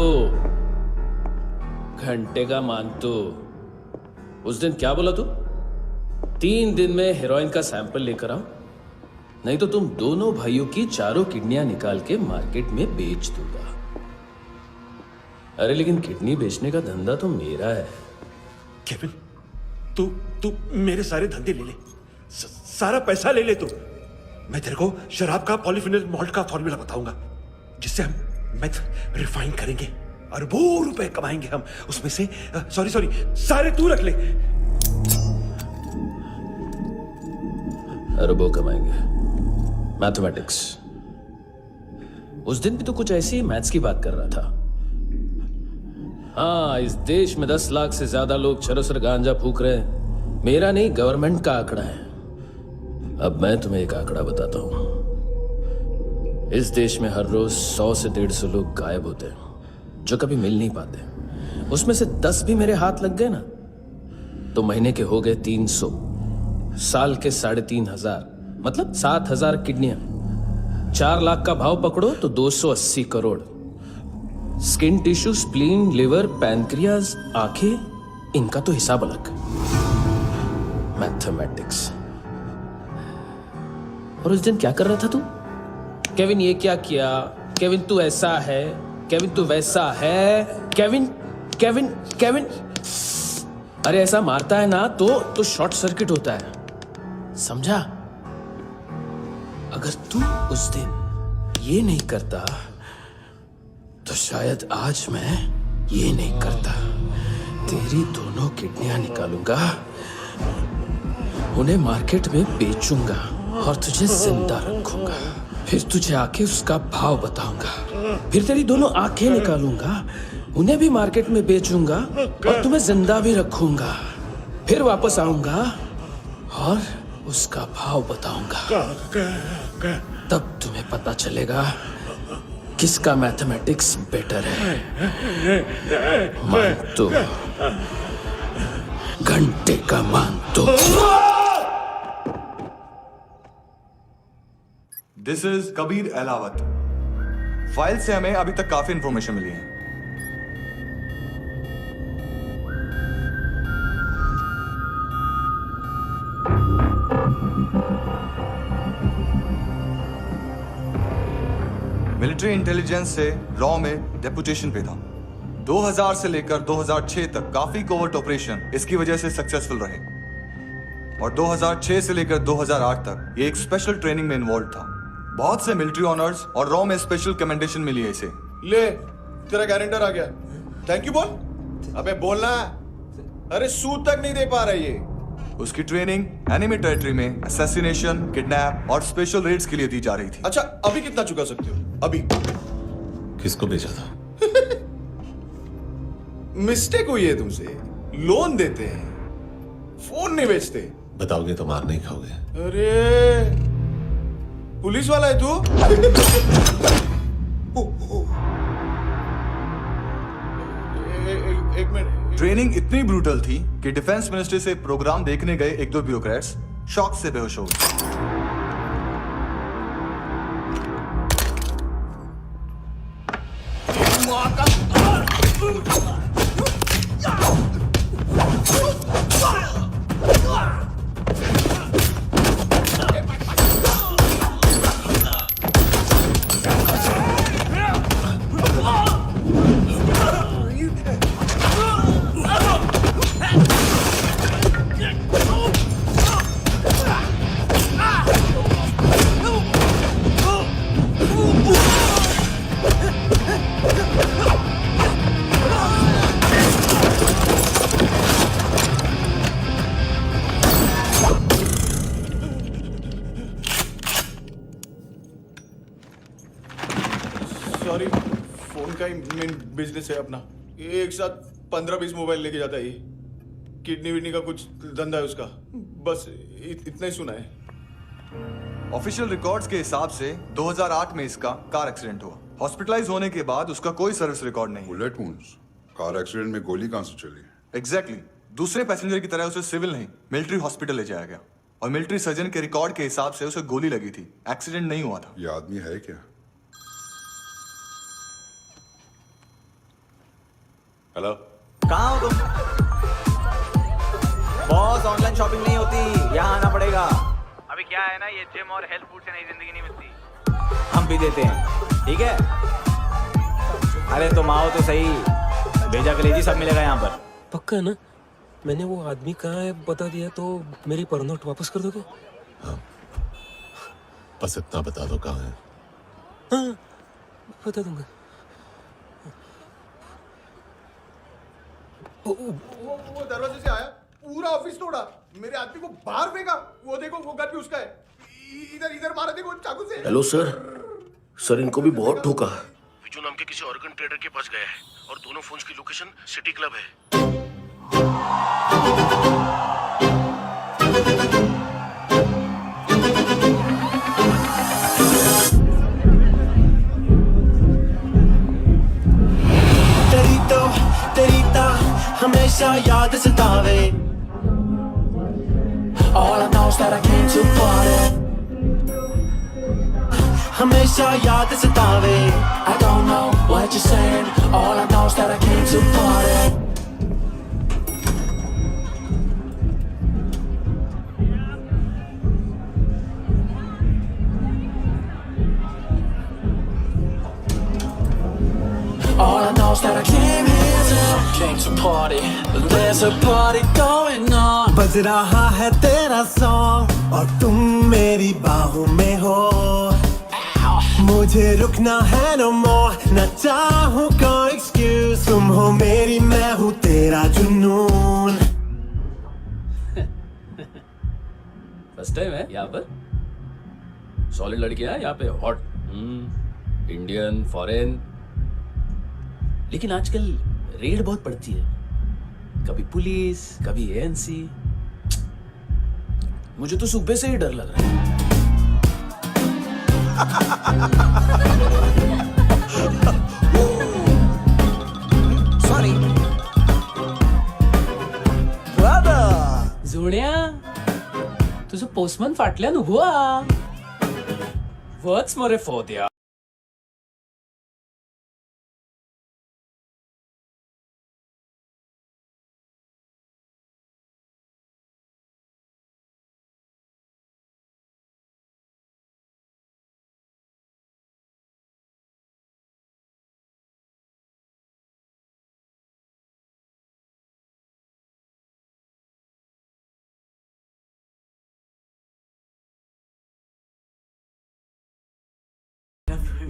घंटे का मानतो, उस दिन क्या बोला तू? 3 दिन में हेरोइन का सैंपल लेकर आओ, नहीं तो तुम दोनों भाइयों की चारों किडनियां निकाल के मार्केट में बेच दूंगा। अरे लेकिन किडनी बेचने का धंधा तो मेरा है। केविन, तू मेरे सारे धंधे ले ले, सारा पैसा ले ले तू। मैं तेरे को शराब का पॉलीफिनल मॉल्ट का फॉर्मूला बताऊंगा, जिससे हम मेथ रिफाइन करेंगे, अरबों रुपए कमाएंगे हम उसमें से। सॉरी सारे तू रख ले। अरबों कमाएंगे, मैथमेटिक्स। उस दिन भी तो कुछ ऐसी मैथ्स की बात कर रहा था। हाँ, इस देश में 10 लाख से ज्यादा लोग चरस और गांजा फूक रहे हैं। मेरा नहीं, गवर्नमेंट का आंकड़ा है। अब मैं तुम्हें एक आंकड़ा बताता हूं। इस देश में हर रोज 100 से 150 लोग गायब होते हैं, जो कभी मिल नहीं पाते। उसमें से 10 भी मेरे हाथ लग गए ना, तो महीने के हो गए 300, साल के 3,500, मतलब 7,000 किडनियां। 4 लाख का भाव पकड़ो तो 280 crore. Skin tissue, spleen, liver, pancreas, आंखें, इनका तो हिसाब अलग। मैथमेटिक्स। और उस दिन क्या कर रहा था तू? केविन ये क्या किया, केविन तू ऐसा है, केविन तू वैसा है, केविन केविन केविन। अरे ऐसा मारता है ना तो शॉर्ट सर्किट होता है, समझा? अगर तू उस दिन ये नहीं करता तो शायद आज मैं ये नहीं करता। तेरी दोनों किडनियां निकालूंगा, उन्हें मार्केट में बेचूंगा और तुझे जिंदा रखूंगा। फिर तुझे आके उसका भाव बताऊंगा। फिर तेरी दोनों आंखें निकालूंगा, उन्हें भी मार्केट में बेचूंगा और तुम्हें जिंदा भी रखूंगा। फिर वापस आऊंगा और उसका भाव बताऊंगा। तब तुम्हें पता चलेगा किसका मैथमेटिक्स बेटर है। मानतो, घंटे का मानतो। This is Kabir Ahlawat. File से हमें अभी तक काफी इंफॉर्मेशन मिली है। मिलिट्री इंटेलिजेंस से लॉ में डेपुटेशन पे था। 2000 से लेकर 2006 तक काफी कोवर्ट ऑपरेशन इसकी वजह से सक्सेसफुल रहे, और 2006 से लेकर 2008 तक ये एक स्पेशल ट्रेनिंग में इन्वॉल्व था। बहुत से मिलिट्री ऑनर्स और रॉ में स्पेशल कमेंडेशन मिली है इसे। ले, तेरा गारंटर आ गया। थैंक यू बोल। अबे बोलना। अरे सूद तक नहीं दे पा रहा ये। उसकी ट्रेनिंग एनिमी टेरिटरी में असैसिनेशन, किडनैप और स्पेशल रेड्स के लिए दी जा रही थी। अच्छा अभी कितना चुका सकते हो? अभी किसको भेजा था? मिस्टेक हुई है तुमसे। लोन देते हैं, फोन नहीं बेचते। बताओगे तो मार नहीं खाओगे। अरे पुलिस वाला है तू? एक मिनट। ट्रेनिंग इतनी ब्रूटल थी कि डिफेंस मिनिस्ट्री से प्रोग्राम देखने गए एक दो ब्यूरोक्रेट्स शॉक से बेहोश हो गए। सॉरी, फोन का ही मेन बिजनेस है अपना। एक साथ 15-20 मोबाइल लेके जाता है ये। किडनी विडनी का कुछ धंधा है उसका। बस इतना ही सुना है। ऑफिशियल रिकॉर्ड्स के हिसाब से 2008 में इसका कार एक्सीडेंट हुआ। हॉस्पिटलाइज होने के बाद उसका कोई सर्विस रिकॉर्ड नहीं। बुलेट वुंड्स, कार एक्सीडेंट में गोली कहां से चली? एग्जैक्टली। दूसरे पैसेंजर की तरह उसे सिविल नहीं, मिलिट्री हॉस्पिटल ले जाया गया और मिलिट्री सर्जन के रिकॉर्ड के हिसाब से उसे गोली लगी थी। एक्सीडेंट नहीं हुआ था। ये आदमी है क्या? हेलो, कहाँ हो तुम? बॉस, ऑनलाइन शॉपिंग नहीं होती, यहाँ आना पड़ेगा। अभी क्या है ना, ये जिम और हेल्थ फूड से नई जिंदगी नहीं मिलती। हम भी देते हैं, ठीक है? अरे तुम आओ तो सही, भेजा कलेजी सब मिलेगा यहाँ पर। पक्का ना? मैंने वो आदमी कहाँ है बता दिया तो मेरी पर नोट वापस कर दोगे? हाँ, बस इतना बता दो कहाँ है। हाँ, बता दूंगा। वो दरवाजे से आया, पूरा ऑफिस तोड़ा, मेरे आदमी को बाहर फेंका। वो देखो, वो गन भी उसका है। इधर इधर मारा, देखो चाकू से। हेलो सर, सर इनको भी बहुत ठोका। विजू नाम के किसी ऑर्गन ट्रेडर के पास गया है और दोनों फोन्स की लोकेशन सिटी क्लब है। हमेशा याद सतावे। All I know is that I came to party. हमेशा याद सतावे। I don't know what you're saying. All I know is that I came to party. All I know is that I came to party. There's a party going on. बज रहा है तेरा song और तुम मेरी बाहों में हो। मुझे रुकना है no more, न चाहूँ कोई excuse। तुम हो मेरी, मैं हूँ तेरा जुनून। फर्स्ट टाइम है यहाँ पर? सॉलिड लड़कियां यहाँ पे हॉट, इंडियन, फॉरेन। लेकिन आजकल रेड बहुत पड़ती है, कभी पुलिस, कभी एएनसी। मुझे तो सुबह से ही डर लग रहा है। सॉरी जोड्या, तुझं पोस्टमन फाटल्यान हुआ। वच मरे फोद्या।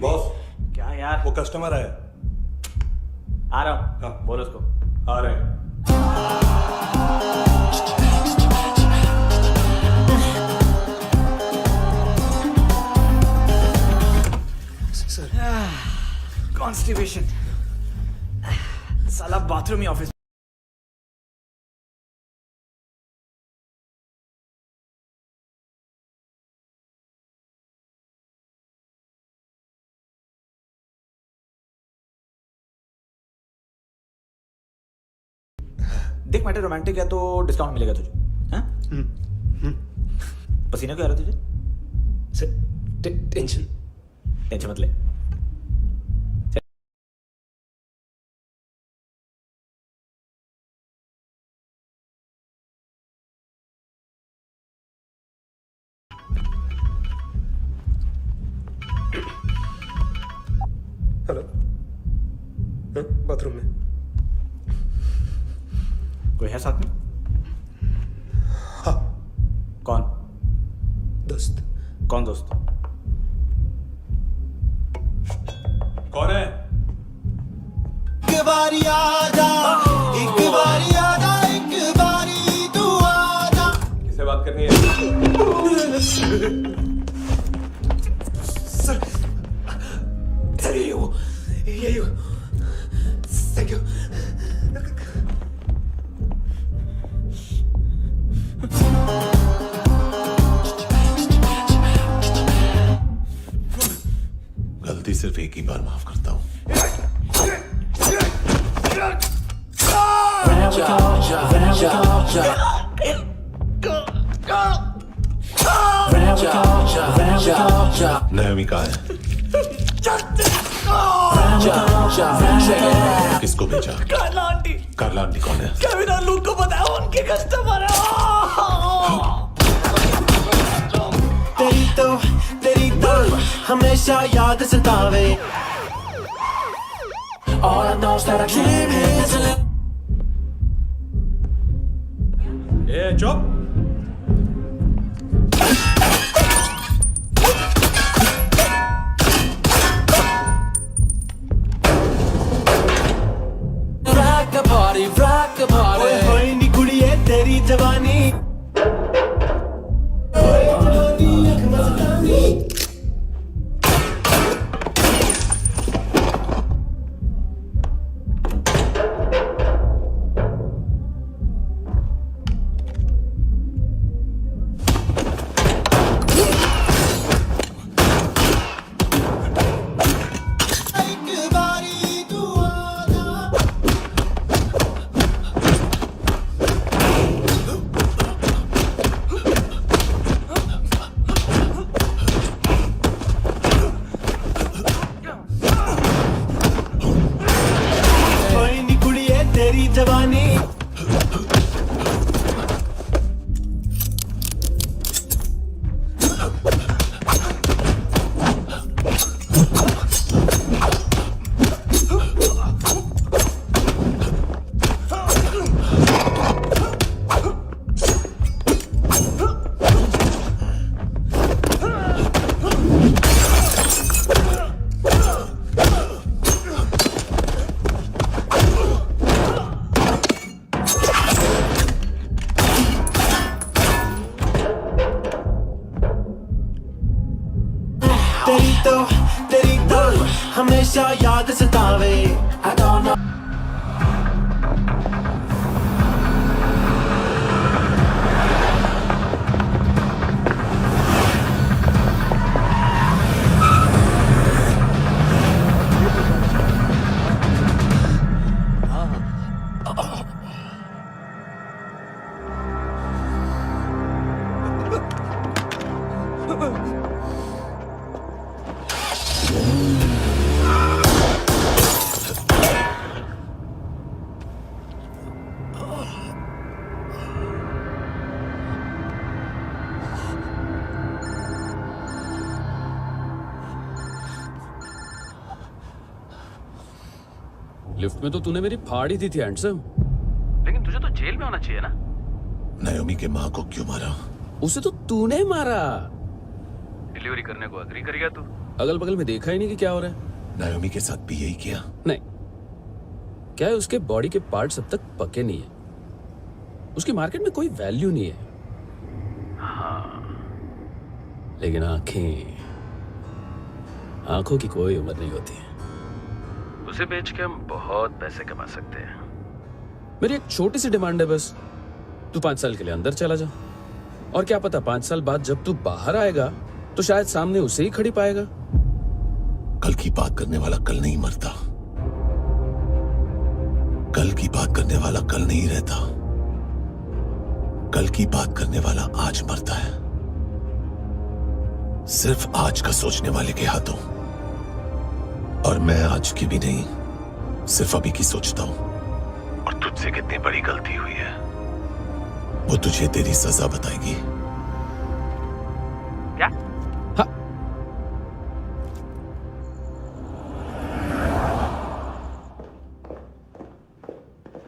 बॉस, क्या यार? वो कस्टमर आया। आ रहा हूँ। हाँ, बोलो उसको। आ रहे हैं। कॉन्स्टिपेशन साला बाथरूम ही ऑफिस देख मैटर रोमांटिक है तो डिस्काउंट मिलेगा तुझे हाँ? पसीना क्यों आ रहा है तुझे टेंशन टेंशन मत ले हेलो बाथरूम में कोई है साथ में? हाँ। कौन? दोस्त। कौन दोस्त? कौन है? एक बारी आजा, एक बारी आजा, एक बारी तू आजा। किससे बात करनी है? सर यही हो थैंक यू गलती सिर्फ एक ही बार माफ करता हूं। नायोमी कहाँ है? किसको भेजा? कार्ला आंटी। कार्ला आंटी कौन है? केविन और लूक को बताया उनके कस्टमर है। तेरी तो हमेशा याद सतावे। All I know is that I came here to live. ए चुप। rock the party होए नी कुड़िए तेरी जवानी होए जवानी अख मस्तानी जवानी तेरी तो हमेशा याद सतावे I don't know लिफ्ट में तो तूने मेरी फाड़ ही दी थी हैंडसम। लेकिन तुझे तो जेल में होना चाहिए ना। नायोमी के माँ को क्यों मारा? उसे तो तूने मारा। डिलीवरी करने को अग्री कर गया तू। अगल बगल में देखा ही नहीं कि क्या हो रहा है। नायोमी के साथ भी यही किया? नहीं, क्या है उसके बॉडी के पार्ट्स अब तक पके नहीं है। उसकी मार्केट में कोई वैल्यू नहीं है। हाँ, लेकिन आंखों की कोई उम्र नहीं होती है। उसे बेच के हम बहुत पैसे कमा सकते हैं। मेरी एक छोटी सी डिमांड है बस, तू 5 साल के लिए अंदर चला जा, और क्या पता 5 साल बाद जब तू बाहर आएगा तो शायद सामने उसे ही खड़ी पाएगा। कल की बात करने वाला कल नहीं मरता, कल की बात करने वाला कल नहीं रहता, कल की बात करने वाला आज मरता है। सिर्फ आज का सोचने वाले के हाथों, और मैं आज की भी नहीं, सिर्फ अभी की सोचता हूं। और तुझसे कितनी बड़ी गलती हुई है वो तुझे तेरी सजा बताएगी। क्या? हाँ।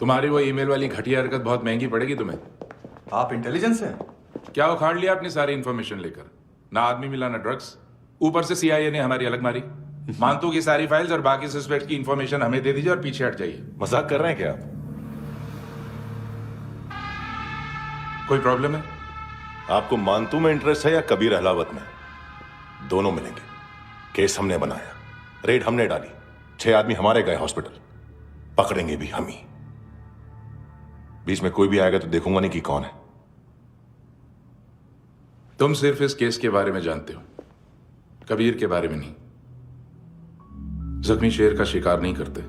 तुम्हारी वो ईमेल वाली घटिया हरकत बहुत महंगी पड़ेगी तुम्हें। आप इंटेलिजेंस हैं? क्या उखाड़ लिया अपनी सारी इंफॉर्मेशन लेकर? ना आदमी मिला ना ड्रग्स, ऊपर से CIA ने हमारी अलग मारी। मानतू की सारी फाइल्स और बाकी सस्पेक्ट की इंफॉर्मेशन हमें दे दीजिए और पीछे हट जाइए। मजाक कर रहे हैं क्या आप? कोई प्रॉब्लम है? आपको मानतू में इंटरेस्ट है या कबीर अहलावत में? दोनों मिलेंगे। केस हमने बनाया, रेड हमने डाली, 6 आदमी हमारे गए हॉस्पिटल, पकड़ेंगे भी हम ही। बीच में कोई भी आएगा तो देखूंगा नहीं कि कौन है। तुम सिर्फ इस केस के बारे में जानते हो, कबीर के बारे में नहीं। जख्मी शेर का शिकार नहीं करते।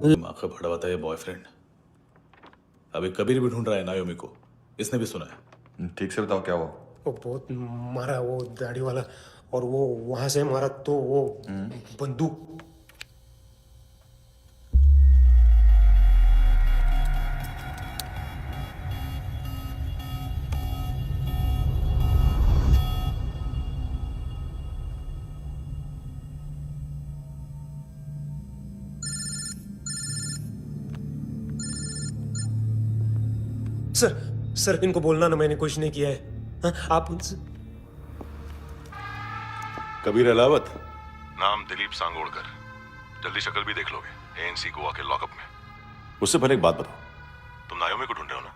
दिमाग का भड़ा हुआ था ये बॉयफ्रेंड। अभी कबीर भी ढूंढ रहा है नायोमी को, इसने भी सुना है। ठीक से बताओ क्या हुआ? वो बहुत मारा, वो दाढ़ी वाला, और वो वहां से मारा तो वो बंदूक। सर इनको बोलना ना मैंने कुछ नहीं किया है। हाँ, आप कबीर अहलावत, नाम दिलीप सांगोड़कर। जल्दी शक्ल भी देख लोगे ANC गोवा के लॉकअप में। मुझसे पहले एक बात बताओ, तुम नायोमी को ढूंढ रहे हो ना?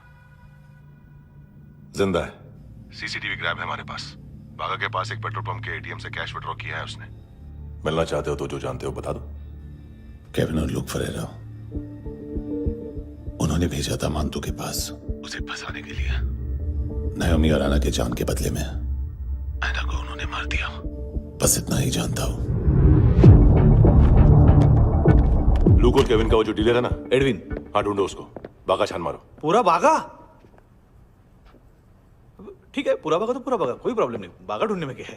जिंदा है, CCTV ग्रैब है हमारे पास। बागा के पास एक पेट्रोल पंप के ATM से कैश विड्रॉ किया है उसने। मिलना चाहते हो तो जो जानते हो बता दो। केविन और लुक फरेरा, उन्होंने भेजा था मानतू के पास उसे फंसाने के लिए। नायोमी और आना के जान के बदले में आना को उन्होंने मार दिया। बस इतना ही जानता हूं। लूक और केविन का वो जो डीलर है ना, एडविन, हाँ ढूंढो उसको। बागा छान मारो। पूरा बागा? ठीक है, पूरा बागा तो पूरा बागा, कोई प्रॉब्लम नहीं। बागा ढूंढने में क्या है?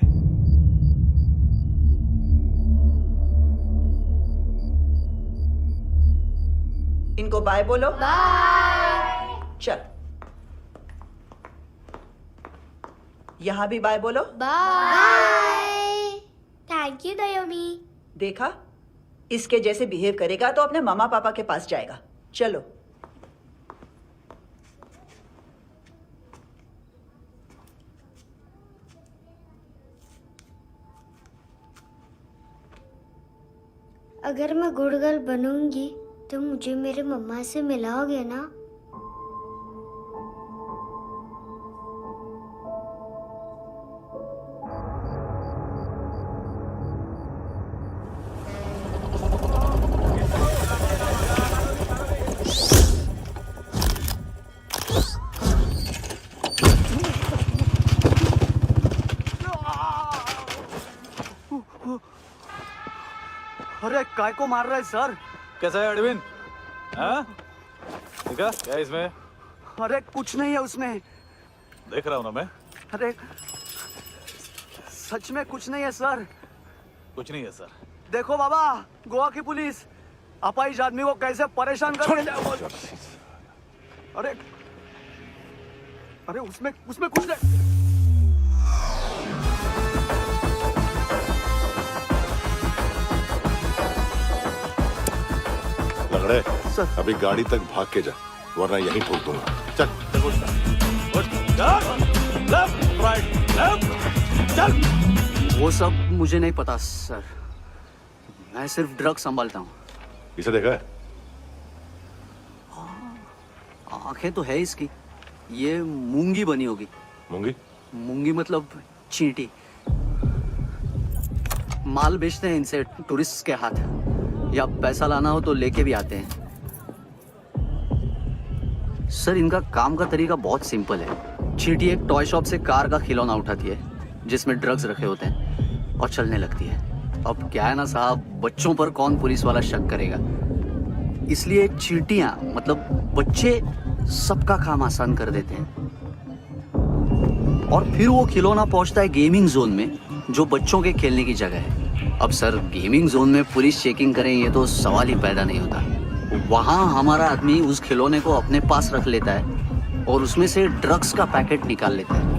इनको बाय बोलो। बाय। चल, यहां भी बाय बोलो। बाय। Thank you नायोमी। देखा, इसके जैसे बिहेव करेगा तो अपने मामा पापा के पास जाएगा। चलो। अगर मैं गुड गर्ल बनूंगी तो मुझे मेरे मम्मा से मिलाओगे ना? अरे काय को मार रहा है सर? कैसा है अरविंद? हाँ? देखा क्या इसमें? अरे कुछ नहीं है उसमें। देख रहा हूँ ना मैं। अरे सच में कुछ नहीं है सर। कुछ नहीं है सर। देखो बाबा, गोवा की पुलिस अपाहिज आदमी को कैसे परेशान कर अरे अरे उसमें उसमें कुछ नहीं। लंगड़े अभी गाड़ी तक भाग के जा, वरना यहीं ठोक दूंगा। चल लेफ्ट राइट लेफ्ट चल। वो सब मुझे नहीं पता सर, मैं सिर्फ ड्रग संभालता हूँ। इसे देखा है? आंखें तो है इसकी, ये मूंगी बनी होगी। मूंगी? मूंगी मतलब चींटी। माल बेचते हैं इनसे टूरिस्ट के हाथ, या पैसा लाना हो तो लेके भी आते हैं। सर इनका काम का तरीका बहुत सिंपल है। चींटी एक टॉय शॉप से कार का खिलौना उठाती है जिसमें ड्रग्स रखे होते हैं और चलने लगती है। अब क्या है ना साहब, बच्चों पर कौन पुलिस वाला शक करेगा, इसलिए चींटियां मतलब बच्चे सबका काम आसान कर देते हैं। और फिर वो खिलौना पहुंचता है गेमिंग जोन में, जो बच्चों के खेलने की जगह है। अब सर गेमिंग जोन में पुलिस चेकिंग करें ये तो सवाल ही पैदा नहीं होता। वहां हमारा आदमी उस खिलौने को अपने पास रख लेता है और उसमें से ड्रग्स का पैकेट निकाल लेता है,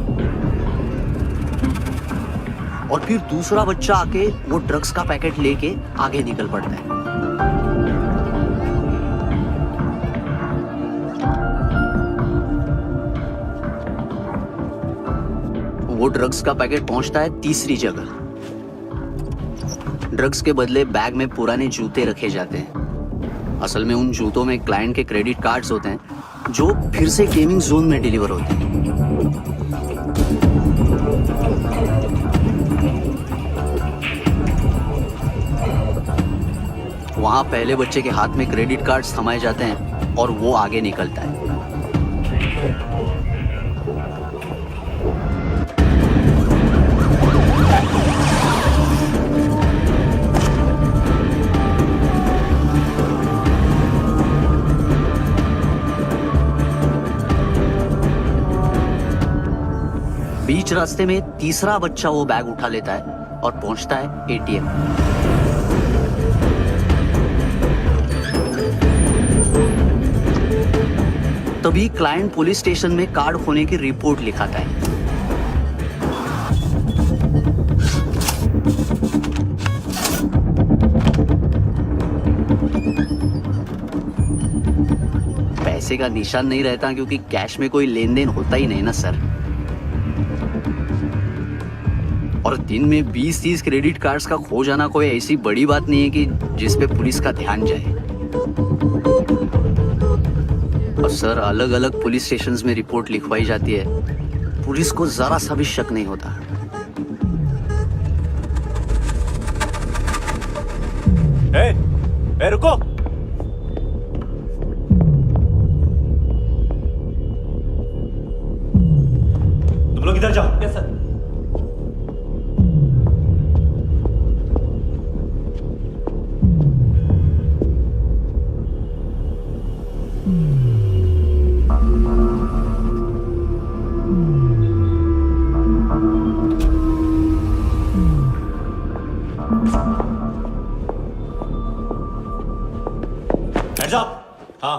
और फिर दूसरा बच्चा आके वो ड्रग्स का पैकेट लेके आगे निकल पड़ता है। वो ड्रग्स का पैकेट पहुंचता है तीसरी जगह। ड्रग्स के बदले बैग में पुराने जूते रखे जाते हैं। असल में उन जूतों में क्लाइंट के क्रेडिट कार्ड्स होते हैं जो फिर से गेमिंग जोन में डिलीवर होते हैं। वहां पहले बच्चे के हाथ में क्रेडिट कार्ड्स थमाए जाते हैं और वो आगे निकलता है। बीच रास्ते में तीसरा बच्चा वो बैग उठा लेता है और पहुंचता है एटीएम। तभी क्लाइंट पुलिस स्टेशन में कार्ड खोने की रिपोर्ट लिखाता है। पैसे का निशान नहीं रहता क्योंकि कैश में कोई लेन देन होता ही नहीं ना सर। और दिन में 20-30 क्रेडिट कार्ड्स का खो जाना कोई ऐसी बड़ी बात नहीं है कि जिस पे पुलिस का ध्यान जाए। और सर अलग अलग पुलिस स्टेशंस में रिपोर्ट लिखवाई जाती है, पुलिस को जरा सा भी शक नहीं होता। ए, रुको। तुम लोग इधर जाओ। Yes sir. Hands up! हाँ।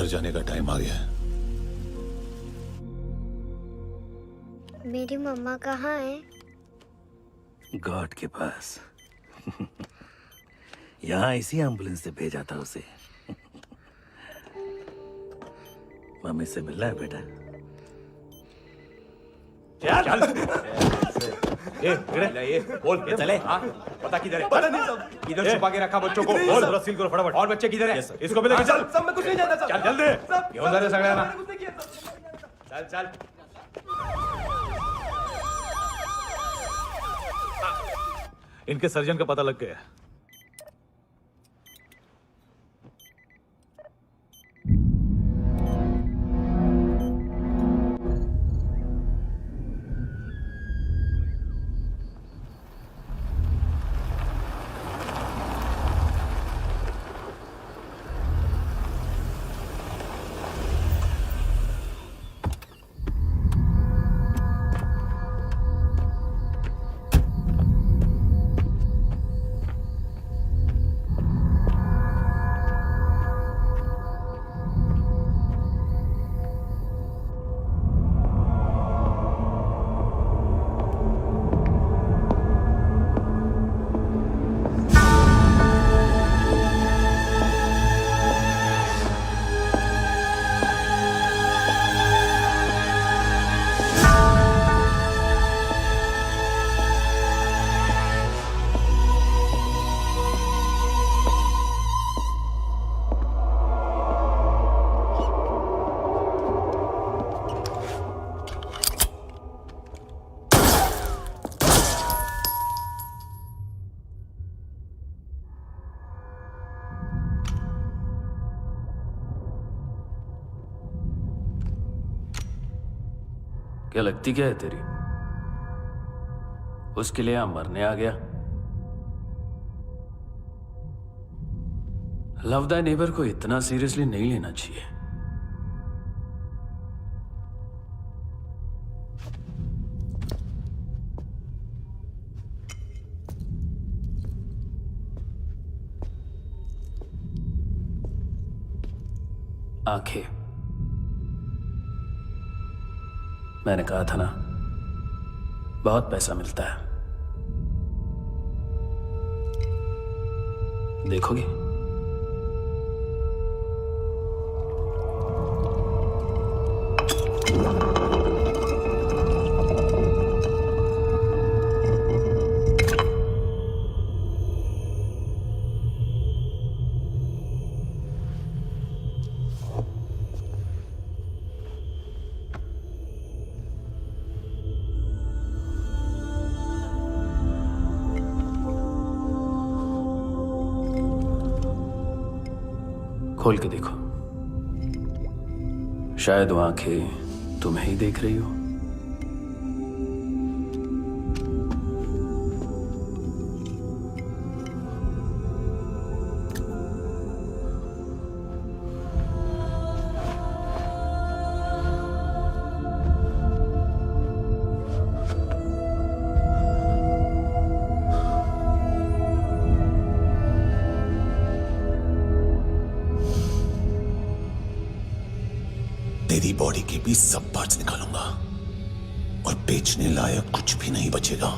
घर जाने का टाइम आ गया है। मेरी मम्मा कहाँ है? गॉड के पास। यहाँ इसी एम्बुलेंस से भेजा था उसे। मम्मी से मिलना है बेटा। चल ये बोल के चले। पता किधर है? पता नहीं सब। इधर छुपा के रखा बच्चों को। बोल रहा सील करो फटाफट। और बच्चे किधर है? इसको भी लेके चल। सब में कुछ नहीं जानता। चल जल्दी। घेऊन जा रे सगळ्यांना। चल चल। इनके सर्जन का पता लग गया। क्या लगती क्या है तेरी? उसके लिए यहां मरने आ गया? लव द नेबर को इतना सीरियसली नहीं लेना चाहिए। आंखें, मैंने कहा था ना, बहुत पैसा मिलता है। देखोगी? खोल के देखो, शायद वो आंखें तुम्हें ही देख रही हो। तेरी बॉडी के भी सब पार्ट्स निकालूंगा और बेचने लायक कुछ भी नहीं बचेगा।